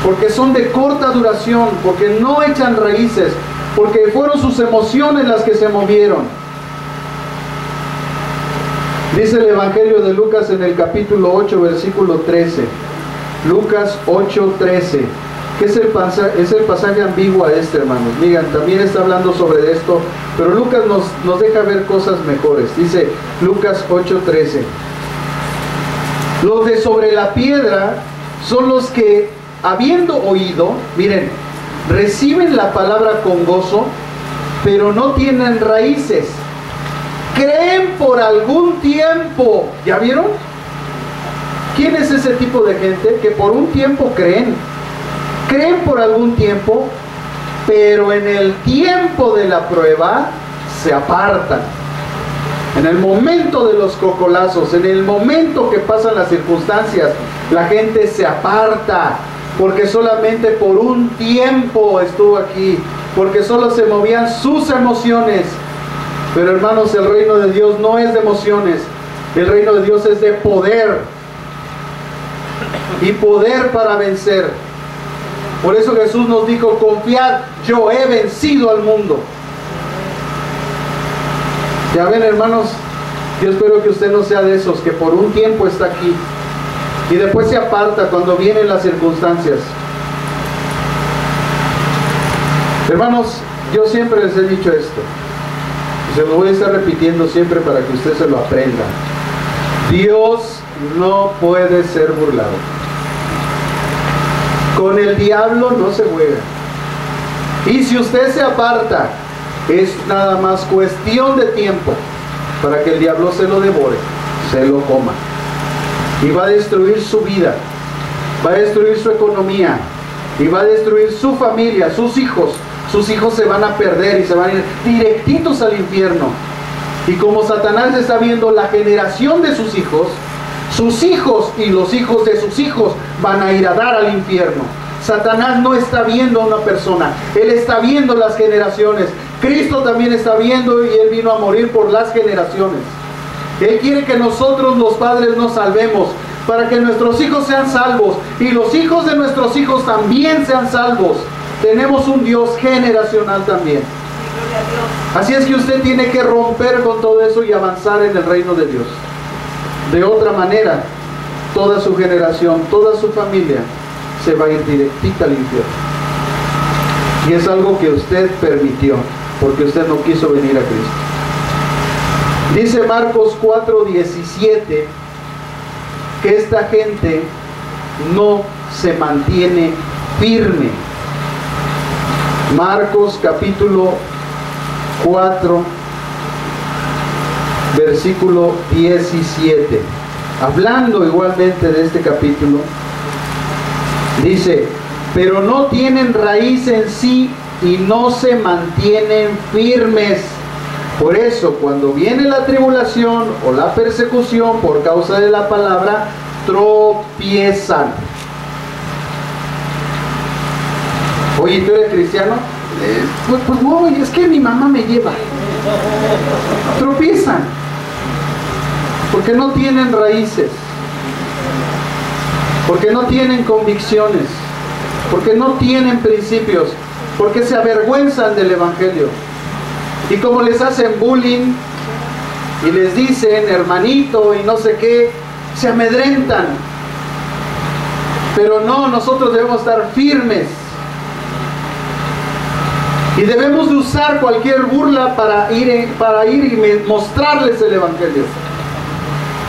porque son de corta duración, porque no echan raíces, porque fueron sus emociones las que se movieron. Dice el Evangelio de Lucas en el capítulo 8, versículo 13. Lucas 8, 13. Que es el pasaje ambiguo a este, hermanos. Miren, también está hablando sobre esto, pero Lucas nos deja ver cosas mejores. Dice Lucas 8, 13. Los de sobre la piedra son los que, habiendo oído, miren, reciben la palabra con gozo, pero no tienen raíces. Creen por algún tiempo. ¿Ya vieron? ¿Quién es ese tipo de gente que por un tiempo creen? Creen por algún tiempo, pero en el tiempo de la prueba se apartan. En el momento de los cocolazos, en el momento que pasan las circunstancias, la gente se aparta, porque solamente por un tiempo estuvo aquí, porque solo se movían sus emociones. Pero hermanos, el reino de Dios no es de emociones, el reino de Dios es de poder, y poder para vencer. Por eso Jesús nos dijo: confiad, yo he vencido al mundo. Ya ven, hermanos, yo espero que usted no sea de esos que por un tiempo está aquí y después se aparta cuando vienen las circunstancias. Hermanos, yo siempre les he dicho esto, y se lo voy a estar repitiendo siempre para que usted se lo aprenda: Dios no puede ser burlado. Con el diablo no se juega. Y si usted se aparta, es nada más cuestión de tiempo para que el diablo se lo devore, se lo coma. Y va a destruir su vida, va a destruir su economía, y va a destruir su familia, sus hijos. Sus hijos se van a perder y se van a ir directitos al infierno. Y como Satanás está viendo la generación de sus hijos y los hijos de sus hijos van a ir a dar al infierno. Satanás no está viendo a una persona, él está viendo las generaciones. Cristo también está viendo, y él vino a morir por las generaciones. Él quiere que nosotros los padres nos salvemos, para que nuestros hijos sean salvos y los hijos de nuestros hijos también sean salvos. Tenemos un Dios generacional también. Así es que usted tiene que romper con todo eso y avanzar en el reino de Dios. De otra manera, toda su generación, toda su familia se va a ir directita al infierno. Y es algo que usted permitió, porque usted no quiso venir a Cristo. Dice Marcos 4:17 que esta gente no se mantiene firme. Marcos capítulo 4, versículo 17. Hablando igualmente de este capítulo, dice: pero no tienen raíz en sí y no se mantienen firmes. Por eso, cuando viene la tribulación o la persecución por causa de la palabra, tropiezan. Oye, ¿tú eres cristiano? Pues no, es que mi mamá me lleva. Tropiezan porque no tienen raíces, porque no tienen convicciones, porque no tienen principios, porque se avergüenzan del Evangelio. Y como les hacen bullying y les dicen hermanito y no sé qué, se amedrentan. Pero no, nosotros debemos estar firmes y debemos de usar cualquier burla para ir y mostrarles el Evangelio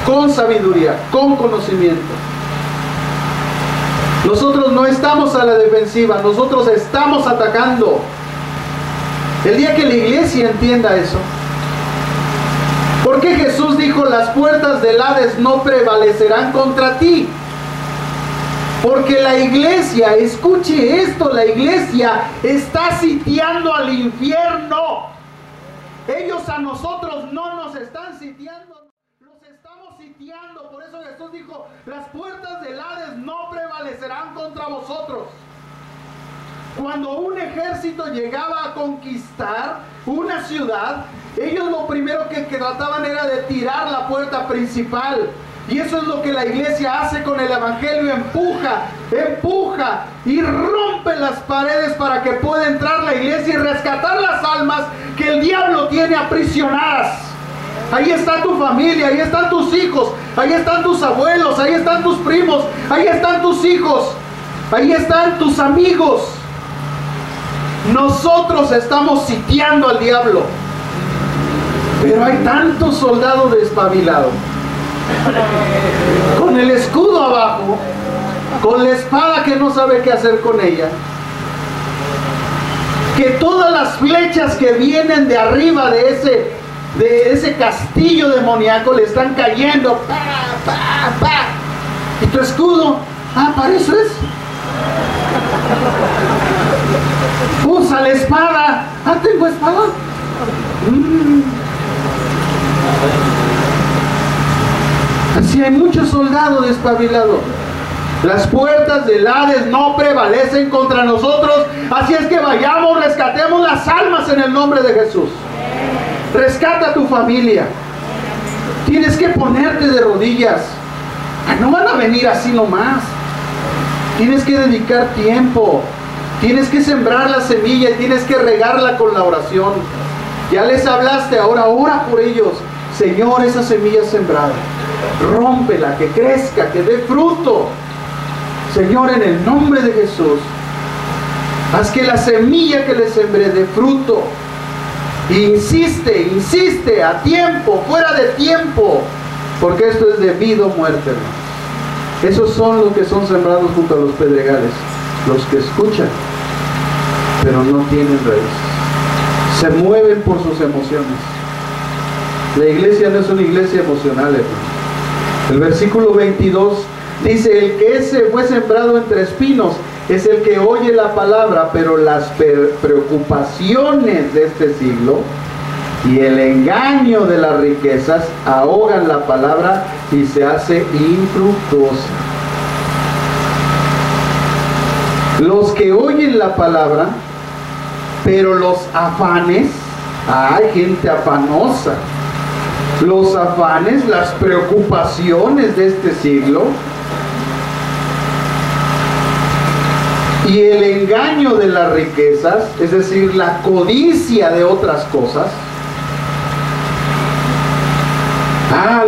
con sabiduría, con conocimiento. Nosotros no estamos a la defensiva, nosotros estamos atacando. El día que la iglesia entienda eso, porque Jesús dijo: las puertas del Hades no prevalecerán contra ti. Porque la iglesia, escuche esto, la iglesia está sitiando al infierno. Ellos a nosotros no nos están sitiando, los estamos sitiando. Por eso Jesús dijo: las puertas del Hades no prevalecerán contra vosotros. Cuando un ejército llegaba a conquistar una ciudad, ellos lo primero que trataban era de tirar la puerta principal. Y eso es lo que la iglesia hace con el Evangelio: empuja y rompe las paredes para que pueda entrar la iglesia y rescatar las almas que el diablo tiene aprisionadas. Ahí está tu familia, ahí están tus hijos, ahí están tus abuelos, ahí están tus primos, ahí están tus hijos, ahí están tus amigos. Nosotros estamos sitiando al diablo, pero hay tantos soldados despabilados, con el escudo abajo, con la espada que no sabe qué hacer con ella, que todas las flechas que vienen de arriba de ese castillo demoníaco le están cayendo. Y tu escudo, para eso es. Usa la espada. Tengo espada. Así hay muchos soldados despabilados. Las puertas del Hades no prevalecen contra nosotros. Así es que vayamos, rescatemos las almas en el nombre de Jesús. Rescata a tu familia. Tienes que ponerte de rodillas. No van a venir así nomás. Tienes que dedicar tiempo. Tienes que sembrar la semilla y tienes que regarla con la oración. Ya les hablaste, ahora ora por ellos. Señor, esa semilla sembrada, rómpela, que crezca, que dé fruto. Señor, en el nombre de Jesús, haz que la semilla que le sembré dé fruto. Insiste, a tiempo, fuera de tiempo, porque esto es de vida o muerte, hermanos. Esos son los que son sembrados junto a los pedregales, los que escuchan, pero no tienen raíz, se mueven por sus emociones. La iglesia no es una iglesia emocional, hermano. El versículo 22 dice: el que fue sembrado entre espinos es el que oye la palabra, pero las preocupaciones de este siglo y el engaño de las riquezas ahogan la palabra y se hace infructuosa. Los que oyen la palabra, pero los afanes, hay gente afanosa, los afanes, las preocupaciones de este siglo y el engaño de las riquezas, es decir, la codicia de otras cosas,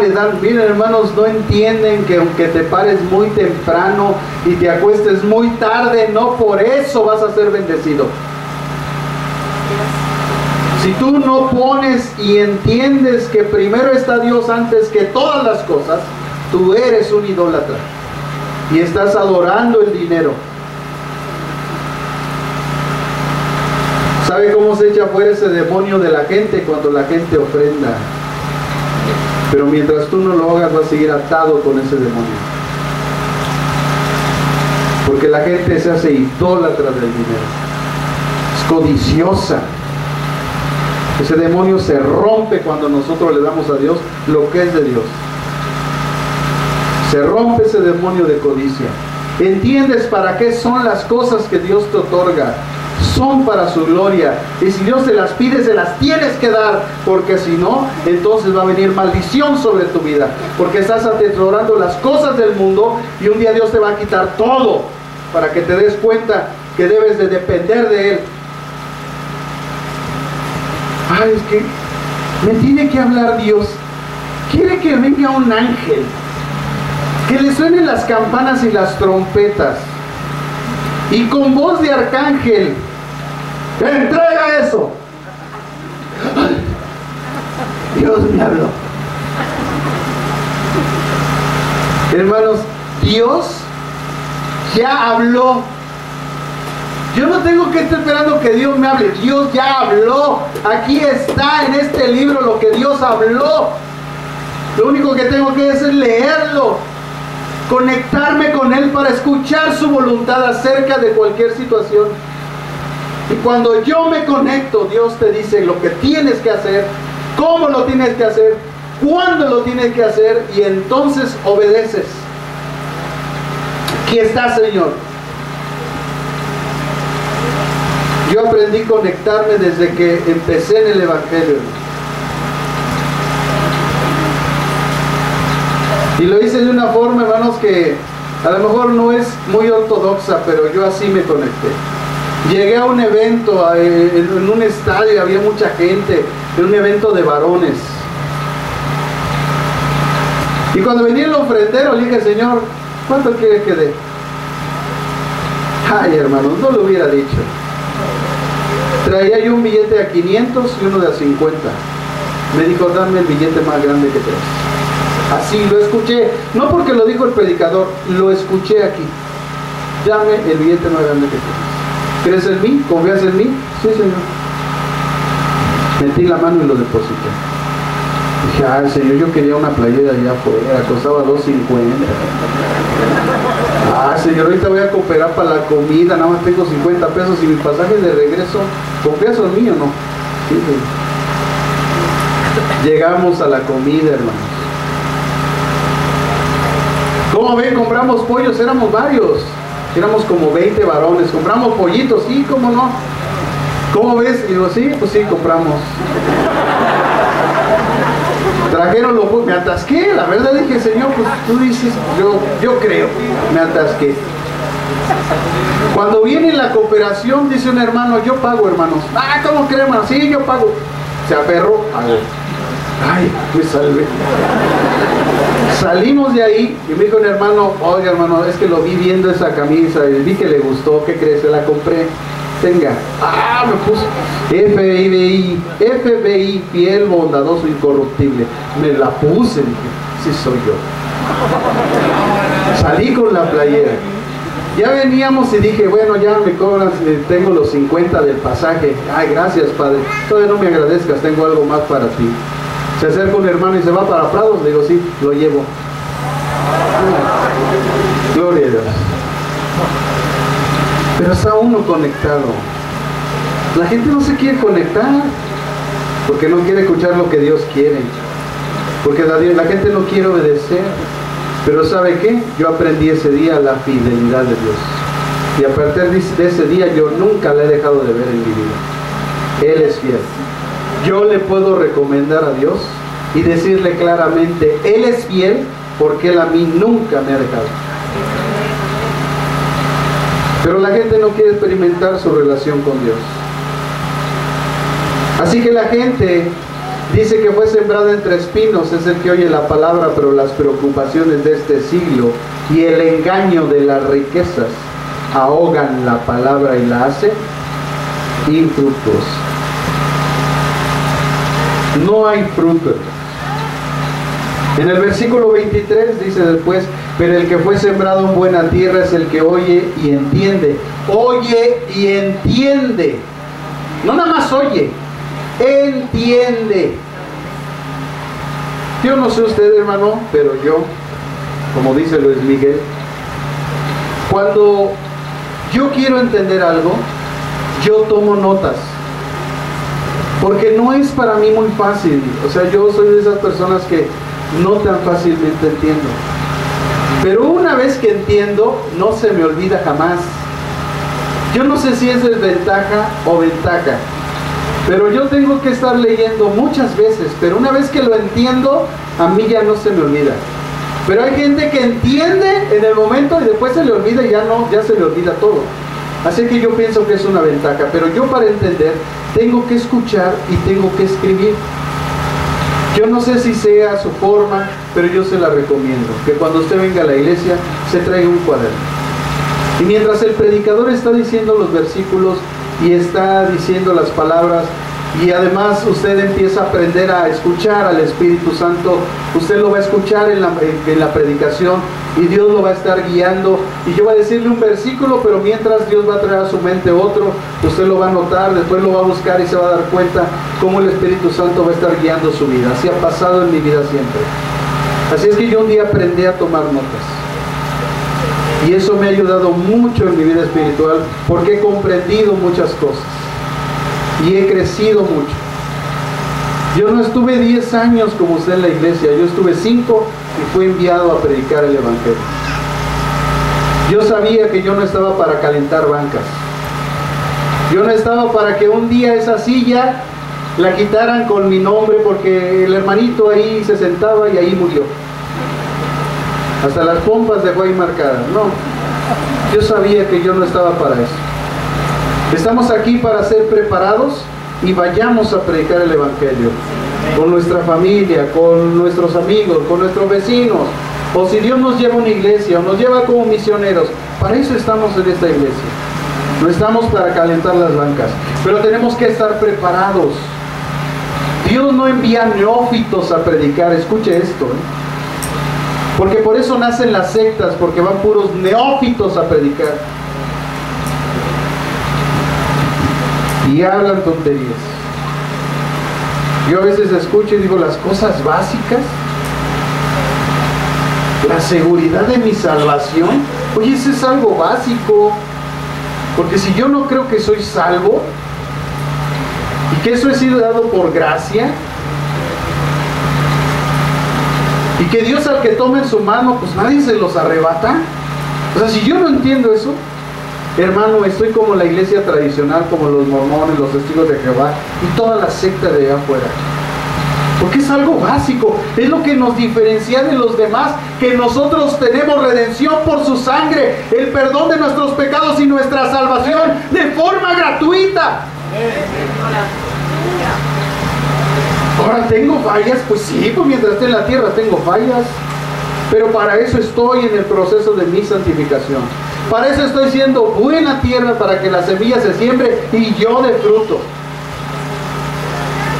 le dan, miren hermanos, no entienden que aunque te pares muy temprano y te acuestes muy tarde, no por eso vas a ser bendecido. Si tú no pones y entiendes que primero está Dios antes que todas las cosas, tú eres un idólatra y estás adorando el dinero. ¿Sabe cómo se echa fuera ese demonio de la gente? Cuando la gente ofrenda. Pero mientras tú no lo hagas, vas a seguir atado con ese demonio. Porque la gente se hace idólatra del dinero, es codiciosa. Ese demonio se rompe cuando nosotros le damos a Dios lo que es de Dios. Se rompe ese demonio de codicia. ¿Entiendes para qué son las cosas que Dios te otorga? son para su gloria. Y si Dios te las pide, se las tienes que dar, porque si no, entonces va a venir maldición sobre tu vida, porque estás atesorando las cosas del mundo y un día Dios te va a quitar todo para que te des cuenta que debes de depender de Él. Ay, es que me tiene que hablar Dios. Quiere que venga un ángel, que le suenen las campanas y las trompetas, y con voz de arcángel, entrega eso. Ay, Dios me habló. Hermanos, Dios ya habló. Yo no tengo que estar esperando que Dios me hable. Dios ya habló. Aquí está en este libro lo que Dios habló. Lo único que tengo que hacer es leerlo, conectarme con Él para escuchar su voluntad acerca de cualquier situación. Y cuando yo me conecto, Dios te dice lo que tienes que hacer, cómo lo tienes que hacer, cuándo lo tienes que hacer, y entonces obedeces. Aquí está, Señor. Yo aprendí a conectarme desde que empecé en el Evangelio. Y lo hice de una forma, hermanos, que a lo mejor no es muy ortodoxa, pero yo así me conecté. Llegué a un evento, en un estadio, había mucha gente, en un evento de varones. Y cuando venía el ofrendero, le dije, Señor, ¿cuánto quiere que dé? Ay, hermanos, no lo hubiera dicho. Traía yo un billete a 500 y uno de a 50. Me dijo, dame el billete más grande que traes. Así lo escuché, no porque lo dijo el predicador, lo escuché aquí. Dame el billete más grande que tienes. ¿Crees en mí? ¿Confías en mí? Sí, Señor. Metí la mano y lo deposité. Dije, ay, Señor, yo quería una playera allá afuera, costaba $2.50. Ah, Señor, ahorita voy a cooperar para la comida, nada más tengo 50 pesos y mi pasaje de regreso. ¿Confías en mí o no? Sí, Señor. Llegamos a la comida, hermanos. ¿Cómo ven? Compramos pollos, éramos varios. Éramos como 20 varones. Compramos pollitos, sí, ¿cómo no? ¿Cómo ves? Y digo, sí, pues sí, compramos. Trajeron los pollos, me atasqué, la verdad dije, Señor, pues tú dices, yo creo, me atasqué. Cuando viene la cooperación, dice un hermano, yo pago, hermanos. Ah, ¿cómo creen, hermano? Sí, yo pago. Se aferró, ay, me salvé. Salimos de ahí y me dijo un hermano, oiga, hermano, es que lo vi viendo esa camisa y vi que le gustó, ¿qué crees? Se la compré. Tenga. Ah, me puso FBI, fiel, bondadoso, incorruptible. Me la puse, dije, sí soy yo. Salí con la playera. Ya veníamos y dije, bueno, ya me cobran, tengo los 50 del pasaje. Ay, gracias, Padre. Todavía no me agradezcas, tengo algo más para ti. Se acerca un hermano y se va para Prados. Le digo, sí, lo llevo. Gloria a Dios. Pero está uno conectado. La gente no se quiere conectar porque no quiere escuchar lo que Dios quiere, porque la gente no quiere obedecer. Pero ¿sabe qué? Yo aprendí ese día la fidelidad de Dios, y a partir de ese día yo nunca la he dejado de ver en mi vida. Él es fiel. Yo le puedo recomendar a Dios y decirle claramente, Él es fiel, porque Él a mí nunca me ha dejado. Pero la gente no quiere experimentar su relación con Dios. Así que la gente dice que fue sembrada entre espinos, es el que oye la palabra, pero las preocupaciones de este siglo y el engaño de las riquezas ahogan la palabra y la hacen infructuosa. No hay fruto. En el versículo 23 dice después, pero el que fue sembrado en buena tierra es el que oye y entiende. Oye y entiende. No nada más oye, entiende. Yo no sé usted, hermano, pero yo, como dice Luis Miguel, cuando yo quiero entender algo, yo tomo notas. Porque no es para mí muy fácil. O sea, yo soy de esas personas que no tan fácilmente entiendo. Pero una vez que entiendo, no se me olvida jamás. Yo no sé si es desventaja o ventaja, pero yo tengo que estar leyendo muchas veces, pero una vez que lo entiendo, a mí ya no se me olvida. Pero hay gente que entiende en el momento y después se le olvida y ya se le olvida todo. Así que yo pienso que es una ventaja, pero yo para entender tengo que escuchar y tengo que escribir. Yo no sé si sea su forma, pero yo se la recomiendo, que cuando usted venga a la iglesia se traiga un cuaderno. Y mientras el predicador está diciendo los versículos y está diciendo las palabras, y además usted empieza a aprender a escuchar al Espíritu Santo, usted lo va a escuchar en la predicación y Dios lo va a estar guiando, y yo voy a decirle un versículo, pero mientras Dios va a traer a su mente otro, usted lo va a notar, después lo va a buscar y se va a dar cuenta cómo el Espíritu Santo va a estar guiando su vida. Así ha pasado en mi vida siempre. Así es que yo un día aprendí a tomar notas, y eso me ha ayudado mucho en mi vida espiritual, porque he comprendido muchas cosas y he crecido mucho. Yo no estuve 10 años como usted en la iglesia, yo estuve 5 y fui enviado a predicar el Evangelio. Yo sabía que yo no estaba para calentar bancas. Yo no estaba para que un día esa silla la quitaran con mi nombre porque el hermanito ahí se sentaba y ahí murió. Hasta las pompas dejó ahí marcadas. No, yo sabía que yo no estaba para eso. Estamos aquí para ser preparados y vayamos a predicar el Evangelio con nuestra familia, con nuestros amigos, con nuestros vecinos, o si Dios nos lleva a una iglesia o nos lleva como misioneros, para eso estamos en esta iglesia. No estamos para calentar las bancas, pero tenemos que estar preparados. Dios no envía neófitos a predicar, escuche esto, porque por eso nacen las sectas, porque van puros neófitos a predicar y hablan tonterías. Yo a veces escucho y digo, las cosas básicas, la seguridad de mi salvación, oye, eso es algo básico, porque si yo no creo que soy salvo y que eso he sido dado por gracia, y que Dios al que tome en su mano, pues nadie se los arrebata. O sea, si yo no entiendo eso, hermano, estoy como la iglesia tradicional, como los mormones, los testigos de Jehová y toda la secta de allá afuera. Porque es algo básico, es lo que nos diferencia de los demás, que nosotros tenemos redención por su sangre, el perdón de nuestros pecados y nuestra salvación de forma gratuita. Ahora, ¿tengo fallas? Pues sí, pues mientras esté en la tierra tengo fallas, pero para eso estoy en el proceso de mi santificación. Para eso estoy siendo buena tierra, para que la semilla se siembre y yo dé fruto.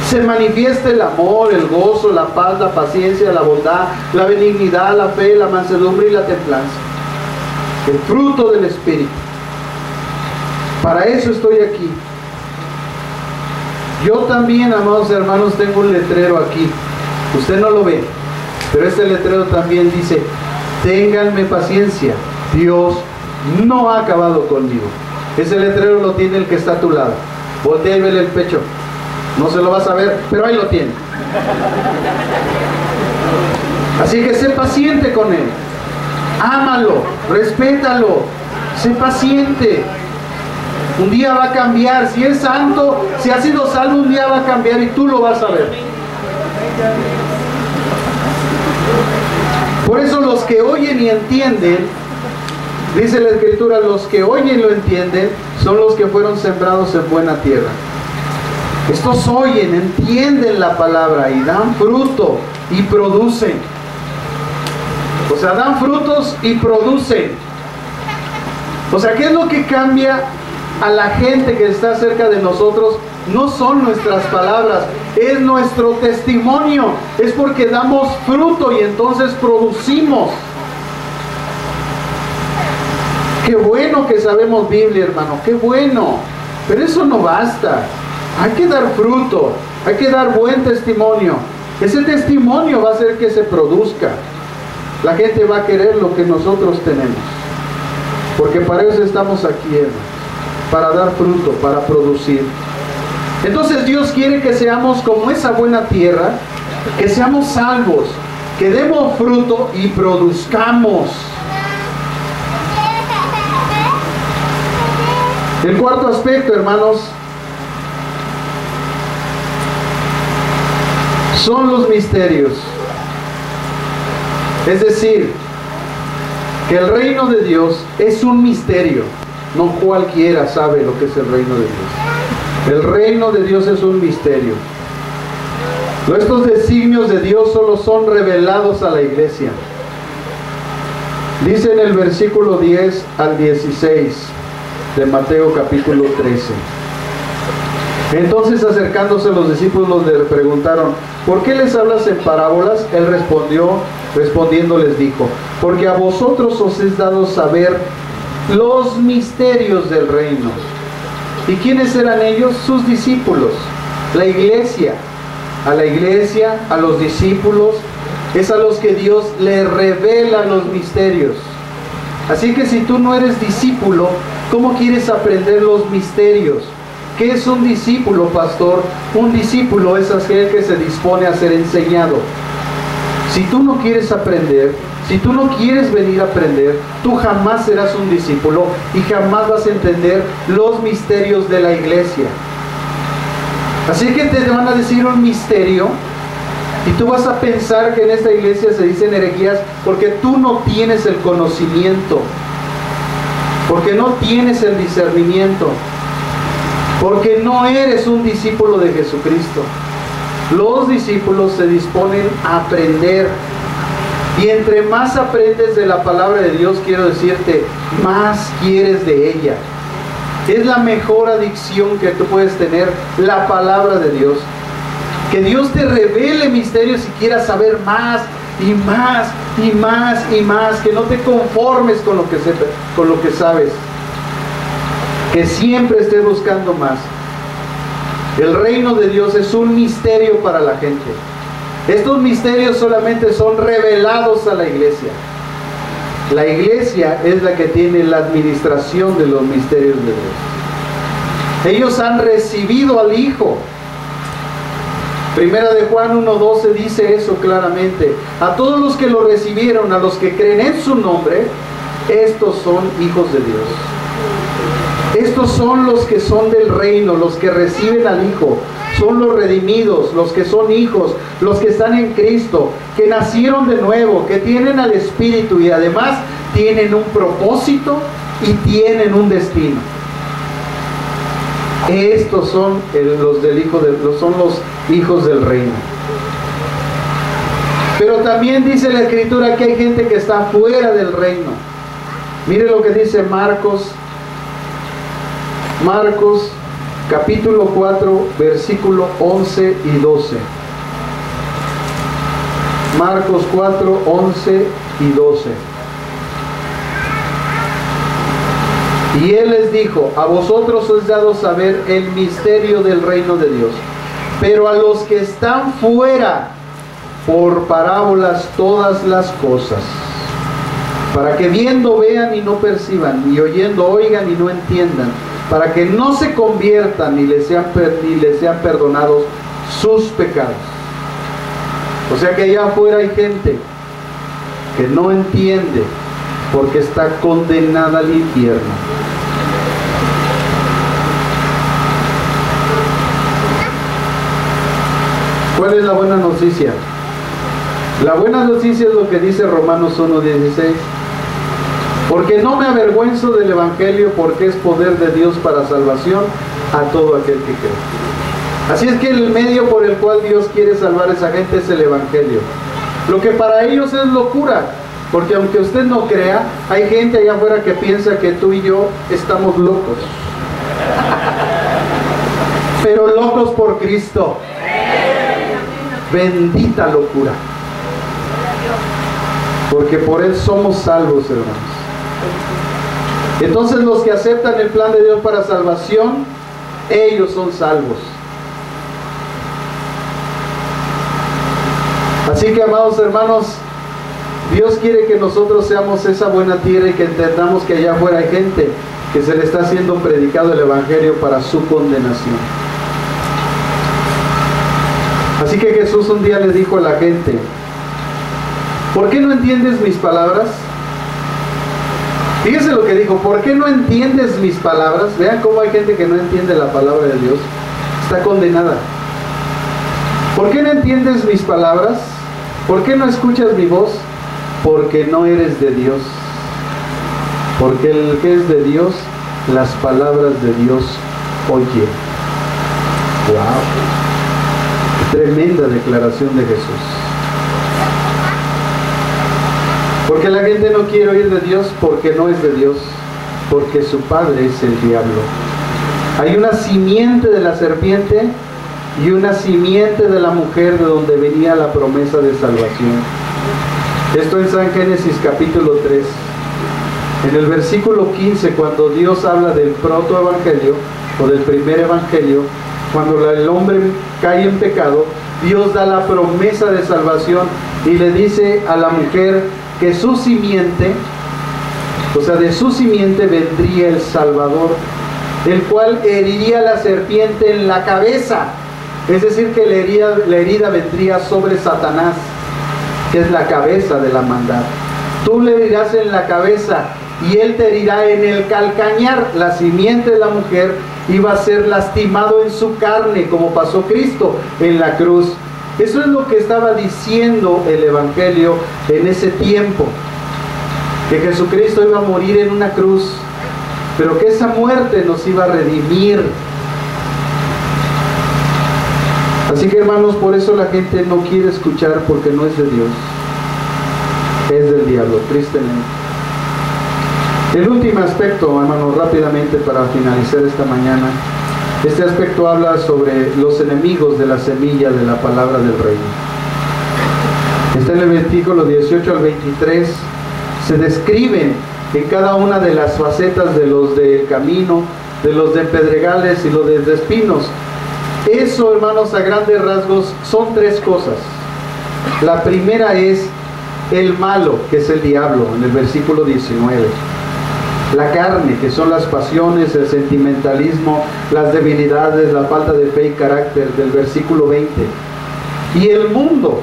Se manifieste el amor, el gozo, la paz, la paciencia, la bondad, la benignidad, la fe, la mansedumbre y la templanza. El fruto del Espíritu. Para eso estoy aquí. Yo también, amados hermanos, tengo un letrero aquí. Usted no lo ve, pero este letrero también dice: ténganme paciencia, Dios no ha acabado conmigo. Ese letrero lo tiene el que está a tu lado. Voltea y vele el pecho. No se lo vas a ver, pero ahí lo tiene. Así que sé paciente con él. Ámalo, respétalo, sé paciente. Un día va a cambiar. Si es santo, si ha sido salvo, un día va a cambiar y tú lo vas a ver. Por eso los que oyen y entienden, dice la Escritura, los que oyen y lo entienden son los que fueron sembrados en buena tierra. Estos oyen, entienden la palabra y dan fruto y producen. O sea, dan frutos y producen. O sea, ¿qué es lo que cambia a la gente que está cerca de nosotros? No son nuestras palabras, es nuestro testimonio. Es porque damos fruto y entonces producimos. Qué bueno que sabemos Biblia, hermano, qué bueno. Pero eso no basta. Hay que dar fruto, hay que dar buen testimonio. Ese testimonio va a hacer que se produzca. La gente va a querer lo que nosotros tenemos. Porque para eso estamos aquí, hermanos. Para dar fruto, para producir. Entonces Dios quiere que seamos como esa buena tierra, que seamos salvos, que demos fruto y produzcamos. El cuarto aspecto, hermanos, son los misterios. Es decir, que el reino de Dios es un misterio. No cualquiera sabe lo que es el reino de Dios. El reino de Dios es un misterio. Estos designios de Dios solo son revelados a la iglesia. Dice en el versículo 10 al 16 de Mateo capítulo 13. Entonces, acercándose los discípulos le preguntaron: ¿por qué les hablas en parábolas? Él respondiendo les dijo: porque a vosotros os es dado saber los misterios del reino. ¿Y quiénes eran ellos? Sus discípulos, la iglesia. A la iglesia, a los discípulos, es a los que Dios le revela los misterios. Así que si tú no eres discípulo, ¿cómo quieres aprender los misterios? ¿Qué es un discípulo, pastor? Un discípulo es aquel que se dispone a ser enseñado. Si tú no quieres aprender, si tú no quieres venir a aprender, tú jamás serás un discípulo y jamás vas a entender los misterios de la iglesia. Así que te van a decir un misterio y tú vas a pensar que en esta iglesia se dicen herejías porque tú no tienes el conocimiento, porque no tienes el discernimiento, porque no eres un discípulo de Jesucristo. Los discípulos se disponen a aprender, y entre más aprendes de la palabra de Dios, quiero decirte, más quieres de ella. Es la mejor adicción que tú puedes tener, la palabra de Dios. Que Dios te revele misterios y quieras saber más y más y más y más. Que no te conformes con lo que sabes. Que siempre estés buscando más. El reino de Dios es un misterio para la gente. Estos misterios solamente son revelados a la iglesia. La iglesia es la que tiene la administración de los misterios de Dios. Ellos han recibido al Hijo. Primera de Juan 1:12 dice eso claramente. A todos los que lo recibieron, a los que creen en su nombre, estos son hijos de Dios. Estos son los que son del reino, los que reciben al Hijo. Son los redimidos, los que son hijos, los que están en Cristo, que nacieron de nuevo, que tienen al Espíritu y además tienen un propósito y tienen un destino. Estos son los hijos del reino. Pero también dice la Escritura que hay gente que está fuera del reino. Mire lo que dice Marcos capítulo 4, versículo 11 y 12. Marcos 4, 11 y 12. Y él les dijo: a vosotros os he dado saber el misterio del reino de Dios, pero a los que están fuera, por parábolas todas las cosas, para que viendo vean y no perciban, y oyendo oigan y no entiendan, para que no se conviertan ni les sean perdonados sus pecados. O sea que allá afuera hay gente que no entiende porque está condenada al infierno. ¿Cuál es la buena noticia? La buena noticia es lo que dice Romanos 1:16. Porque no me avergüenzo del Evangelio, porque es poder de Dios para salvación a todo aquel que cree. Así es que el medio por el cual Dios quiere salvar a esa gente es el Evangelio. Lo que para ellos es locura, porque aunque usted no crea, hay gente allá afuera que piensa que tú y yo estamos locos. Pero locos por Cristo. Bendita locura. Porque por Él somos salvos, hermanos. Entonces los que aceptan el plan de Dios para salvación, ellos son salvos. Así que, amados hermanos, Dios quiere que nosotros seamos esa buena tierra y que entendamos que allá afuera hay gente que se le está haciendo predicado el Evangelio para su condenación. Así que Jesús un día le dijo a la gente: ¿por qué no entiendes mis palabras? Fíjense lo que dijo: ¿por qué no entiendes mis palabras? Vean cómo hay gente que no entiende la palabra de Dios, está condenada. ¿Por qué no entiendes mis palabras? ¿Por qué no escuchas mi voz? Porque no eres de Dios. Porque el que es de Dios, las palabras de Dios oye. ¡Wow! Tremenda declaración de Jesús. Porque la gente no quiere oír de Dios porque no es de Dios, porque su padre es el diablo. Hay una simiente de la serpiente y una simiente de la mujer de donde venía la promesa de salvación. Esto en San Génesis capítulo 3. En el versículo 15, cuando Dios habla del protoevangelio o del primer evangelio, cuando el hombre cae en pecado, Dios da la promesa de salvación y le dice a la mujer que su simiente, o sea, de su simiente vendría el Salvador, el cual heriría a la serpiente en la cabeza. Es decir, que la herida vendría sobre Satanás, que es la cabeza de la maldad. Tú le herirás en la cabeza y él te herirá en el calcañar. La simiente de la mujer iba a ser lastimado en su carne, como pasó Cristo en la cruz. Eso es lo que estaba diciendo el Evangelio en ese tiempo, que Jesucristo iba a morir en una cruz, pero que esa muerte nos iba a redimir. Así que, hermanos, por eso la gente no quiere escuchar, porque no es de Dios, es del diablo, tristemente. El último aspecto, hermanos, rápidamente para finalizar esta mañana. Este aspecto habla sobre los enemigos de la semilla de la palabra del reino. Está en el versículo 18 al 23. Se describen en cada una de las facetas de los del camino, de los de pedregales y los de espinos. Eso, hermanos, a grandes rasgos son tres cosas. La primera es el malo, que es el diablo, en el versículo 19. La carne, que son las pasiones, el sentimentalismo, las debilidades, la falta de fe y carácter, del versículo 20. Y el mundo,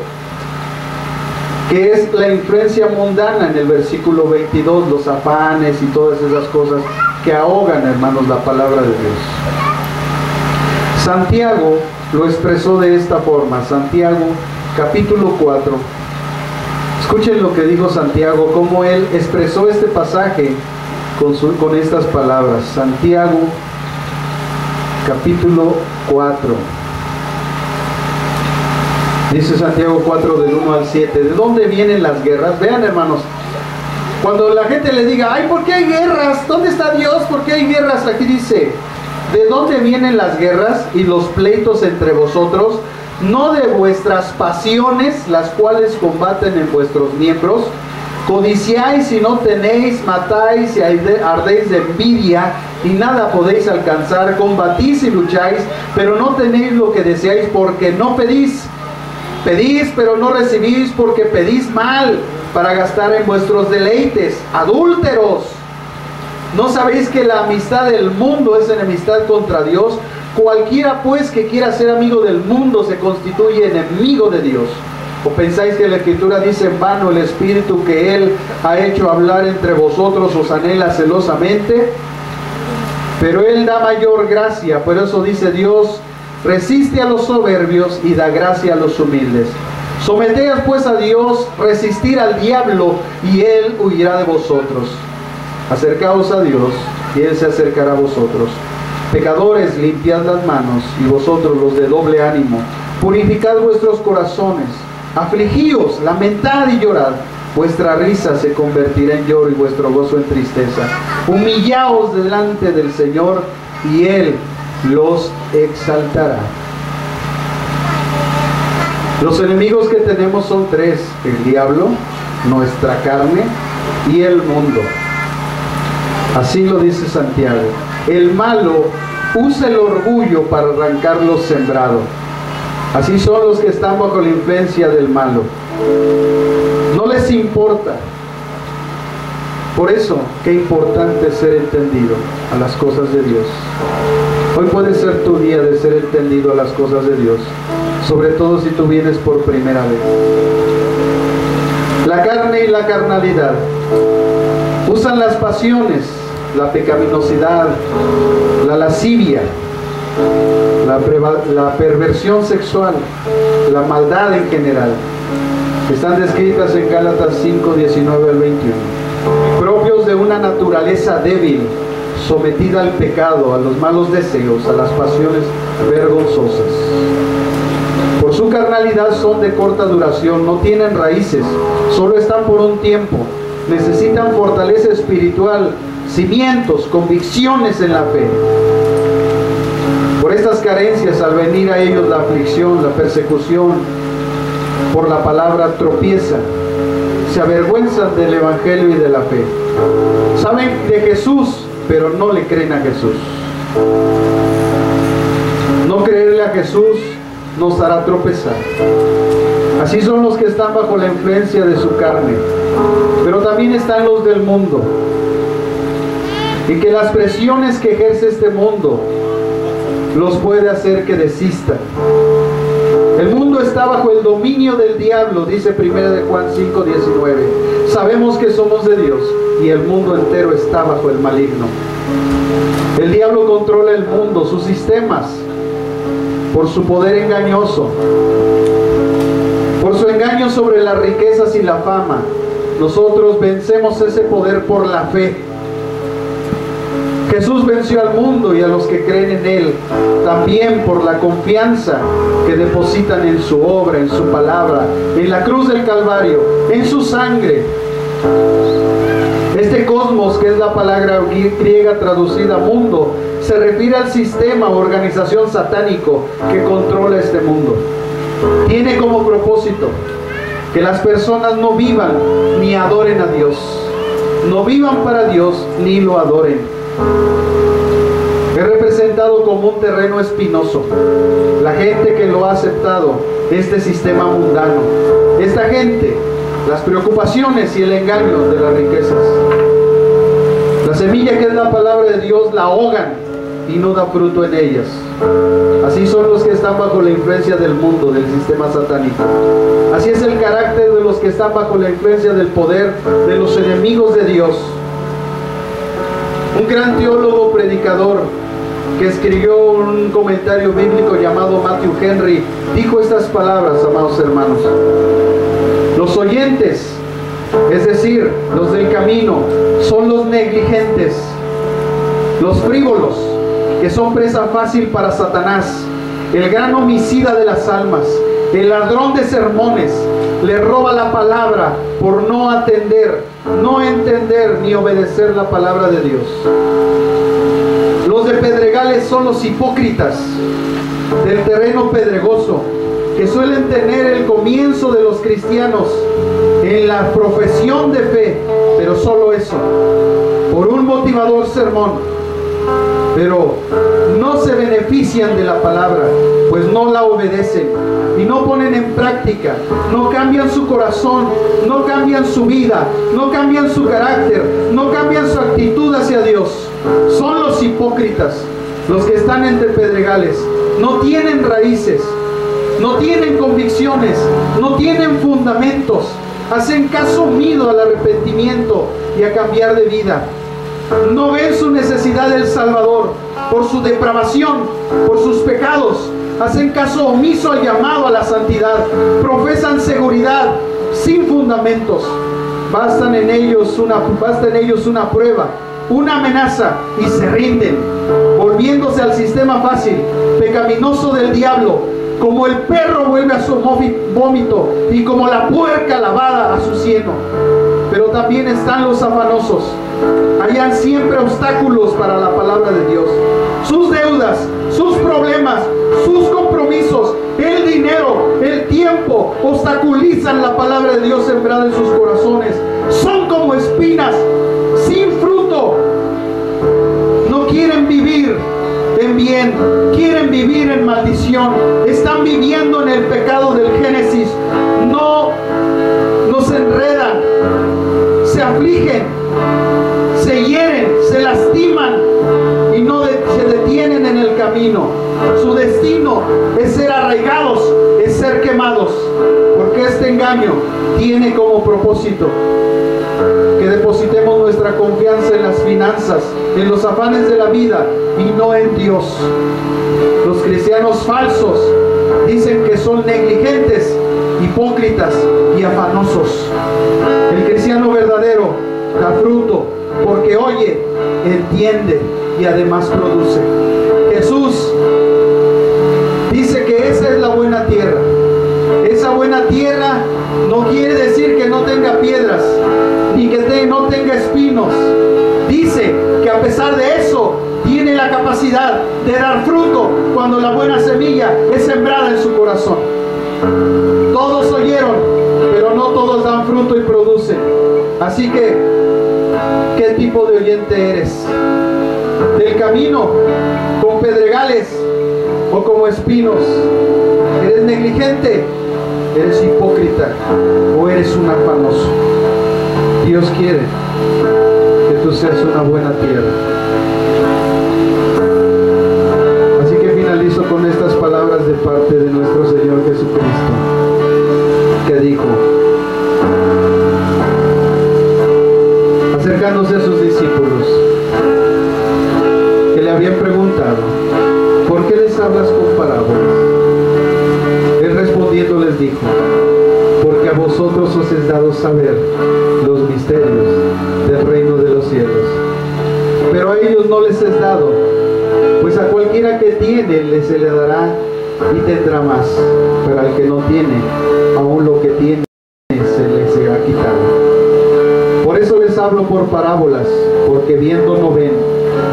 que es la influencia mundana, en el versículo 22, los afanes y todas esas cosas que ahogan, hermanos, la palabra de Dios. Santiago lo expresó de esta forma. Santiago, capítulo 4. Escuchen lo que dijo Santiago, cómo él expresó este pasaje con estas palabras. Santiago, capítulo 4. Dice Santiago 4, del 1 al 7. ¿De dónde vienen las guerras? Vean, hermanos, cuando la gente le diga: ay, ¿por qué hay guerras? ¿Dónde está Dios? ¿Por qué hay guerras? Aquí dice: ¿de dónde vienen las guerras y los pleitos entre vosotros? No de vuestras pasiones, las cuales combaten en vuestros miembros. Codiciáis y no tenéis, matáis y ardéis de envidia y nada podéis alcanzar. Combatís y lucháis, pero no tenéis lo que deseáis, porque no pedís. Pedís, pero no recibís, porque pedís mal, para gastar en vuestros deleites. Adúlteros, ¿no sabéis que la amistad del mundo es enemistad contra Dios? Cualquiera pues que quiera ser amigo del mundo se constituye enemigo de Dios. ¿O pensáis que la Escritura dice: en vano el Espíritu que Él ha hecho hablar entre vosotros os anhela celosamente? Pero Él da mayor gracia. Por eso dice Dios: resiste a los soberbios y da gracia a los humildes. Someteos pues a Dios, resistir al diablo y Él huirá de vosotros. Acercaos a Dios y Él se acercará a vosotros. Pecadores, limpiad las manos, y vosotros los de doble ánimo, purificad vuestros corazones. Afligíos, lamentad y llorad. Vuestra risa se convertirá en lloro y vuestro gozo en tristeza. Humillaos delante del Señor y Él los exaltará. Los enemigos que tenemos son tres: el diablo, nuestra carne y el mundo. Así lo dice Santiago. El malo usa el orgullo para arrancar lo sembrado. Así son los que están bajo la influencia del malo. No les importa. Por eso, qué importante es ser entendido a las cosas de Dios. Hoy puede ser tu día de ser entendido a las cosas de Dios, sobre todo si tú vienes por primera vez. La carne y la carnalidad Usan las pasiones, la pecaminosidad, la lascivia, la perversión sexual, la maldad en general. Están descritas en Gálatas 5, 19 al 21. Propios de una naturaleza débil, sometida al pecado, a los malos deseos, a las pasiones vergonzosas. Por su carnalidad son de corta duración, no tienen raíces, solo están por un tiempo. Necesitan fortaleza espiritual, cimientos, convicciones en la fe. Por estas carencias, al venir a ellos la aflicción, la persecución, por la palabra tropiezan, se avergüenzan del Evangelio y de la fe. Saben de Jesús, pero no le creen a Jesús. No creerle a Jesús nos hará tropezar. Así son los que están bajo la influencia de su carne, pero también están los del mundo, y que las presiones que ejerce este mundo los puede hacer que desistan. El mundo está bajo el dominio del diablo, dice 1 de Juan 5, 19. Sabemos que somos de Dios y el mundo entero está bajo el maligno. El diablo controla el mundo, sus sistemas, por su poder engañoso, por su engaño sobre las riquezas y la fama. Nosotros vencemos ese poder por la fe. Jesús venció al mundo y a los que creen en Él, también por la confianza que depositan en su obra, en su palabra, en la cruz del Calvario, en su sangre. Este cosmos, que es la palabra griega traducida mundo, se refiere al sistema o organización satánico que controla este mundo. Tiene como propósito que las personas no vivan ni adoren a Dios, no vivan para Dios ni lo adoren. Es representado como un terreno espinoso. La gente que lo ha aceptado, este sistema mundano, esta gente, las preocupaciones y el engaño de las riquezas. La semilla que es la palabra de Dios la ahogan y no da fruto en ellas. Así son los que están bajo la influencia del mundo, del sistema satánico. Así es el carácter de los que están bajo la influencia del poder de los enemigos de Dios. Un gran teólogo predicador que escribió un comentario bíblico llamado Matthew Henry dijo estas palabras, amados hermanos: los oyentes, es decir, los del camino, son los negligentes, los frívolos, que son presa fácil para Satanás, el gran homicida de las almas, el ladrón de sermones, le roba la palabra por no atender, no entender ni obedecer la palabra de Dios. Los de pedregales son los hipócritas del terreno pedregoso, que suelen tener el comienzo de los cristianos en la profesión de fe, pero solo eso, por un motivador sermón, pero no se benefician de la palabra, pues no la obedecen y no ponen en práctica, no cambian su corazón, no cambian su vida, no cambian su carácter, no cambian su actitud hacia Dios. Son los hipócritas, los que están entre pedregales, no tienen raíces, no tienen convicciones, no tienen fundamentos, hacen caso omiso al arrepentimiento y a cambiar de vida. No ven su necesidad del Salvador por su depravación, por sus pecados. Hacen caso omiso al llamado a la santidad. Profesan seguridad sin fundamentos. Basta en ellos una prueba, una amenaza, y se rinden, volviéndose al sistema fácil, pecaminoso del diablo, como el perro vuelve a su vómito y como la puerca lavada a su cieno. Pero también están los afanosos. Hallan siempre obstáculos para la palabra de Dios. Sus deudas, sus problemas, sus compromisos, el dinero, el tiempo, obstaculizan la palabra de Dios sembrada en sus corazones. Son como espinas sin fruto. No quieren vivir en bien, quieren vivir en maldición. Están viviendo en el pecado del Génesis. No se enredan, se afligen, se hieren, se lastiman y no se detienen en el camino. Su destino es ser arraigados, es ser quemados, porque este engaño tiene como propósito que depositemos nuestra confianza en las finanzas, en los afanes de la vida y no en Dios. Los cristianos falsos dicen que son negligentes, hipócritas y afanosos. El cristiano verdadero da fruto porque oye, entiende y además produce. Jesús dice que esa es la buena tierra. Esa buena tierra no quiere decir que no tenga piedras ni que no tenga espinos. Dice que a pesar de eso tiene la capacidad de dar fruto cuando la buena semilla es sembrada en su corazón. Todos oyeron, pero no todos dan fruto y producen. Así que, ¿qué tipo de oyente eres? ¿Del camino con pedregales o como espinos? ¿Eres negligente? ¿Eres hipócrita? ¿O eres un afanoso? Dios quiere que tú seas una buena tierra. Así que finalizo con estas palabras de parte de nuestro Señor Jesucristo, que dijo, acercándose a sus discípulos, que le habían preguntado, ¿por qué les hablas con parábolas? Él respondiendo les dijo, porque a vosotros os es dado saber los misterios del reino de los cielos, pero a ellos no les es dado, pues a cualquiera que tiene se le dará y tendrá más, pero al que no tiene, aún lo que tiene se le será quitado. Por eso les hablo por parábolas, porque viendo no ven,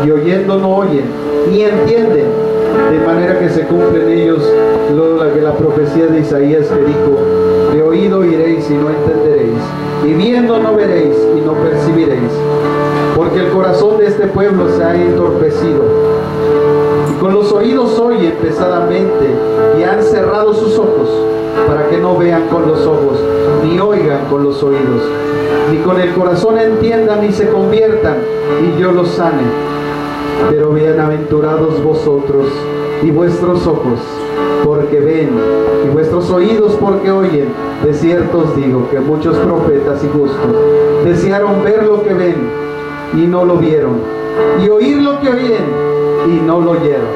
y oyendo no oyen, ni entienden, de manera que se cumple en ellos la profecía de Isaías que dijo, de oído oiréis y no entenderéis, y viendo no veréis y no percibiréis, porque el corazón de este pueblo se ha entorpecido, y con los oídos oyen pesadamente, y han cerrado sus ojos, para que no vean con los ojos, ni oigan con los oídos, ni con el corazón entiendan y se conviertan, y yo los sane. Pero bienaventurados vosotros y vuestros ojos, porque ven, y vuestros oídos porque oyen. De cierto os digo que muchos profetas y justos desearon ver lo que ven y no lo vieron, y oír lo que oyen y no lo oyeron.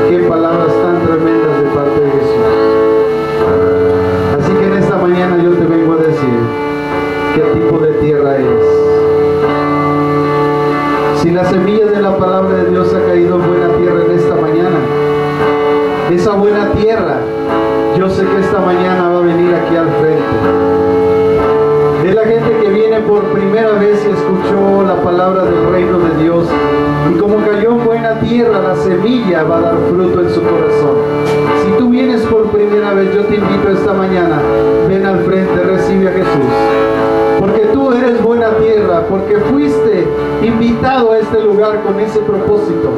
Qué palabras tan tremendas de parte de Jesús. Así que en esta mañana yo te vengo a decir qué tipo de tierra eres. Si la semilla de la palabra de Dios ha caído en buena tierra en esta mañana, esa buena tierra, yo sé que esta mañana va a venir aquí al frente. Es la gente que viene por primera vez y escuchó la palabra del reino de Dios, y como cayó en buena tierra, la semilla va a dar fruto en su corazón. Si tú vienes por primera vez, yo te invito esta mañana, ven al frente, recibe a Jesús, porque tú eres buena tierra, porque fuiste invitado a este lugar con ese propósito,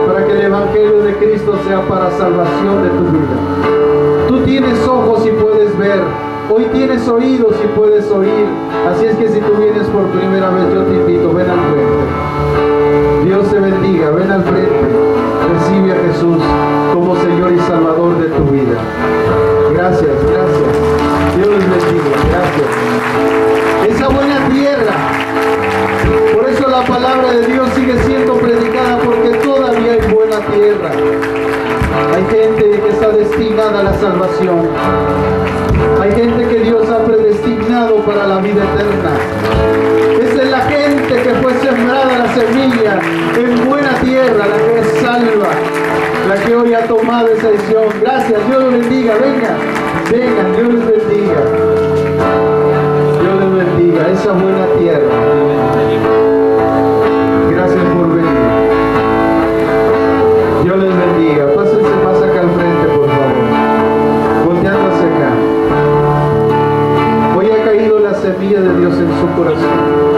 para que el Evangelio de Cristo sea para salvación de tu vida. Tú tienes ojos y puedes ver, hoy tienes oídos y puedes oír, así es que si tú vienes por primera vez, yo te invito, ven al frente. Dios te bendiga, ven al frente, recibe a Jesús como Señor y Salvador de tu vida. Gracias, gracias. Dios les bendiga, gracias. Esa buena tierra, por eso la palabra de Dios sigue siendo predicada, porque todavía hay buena tierra. Hay gente que está destinada a la salvación. Hay gente que Dios ha predestinado para la vida eterna. Esa es la gente que fue sembrada la semilla en buena tierra, la que es salva, la que hoy ha tomado esa decisión. Gracias, Dios los bendiga. Venga, venga, Dios les bendiga. Dios les bendiga, esa buena tierra. Gracias por venir. Dios les bendiga. Pásense más acá al frente, por favor. Volteando hacia acá. Hoy ha caído la semilla de Dios en su corazón.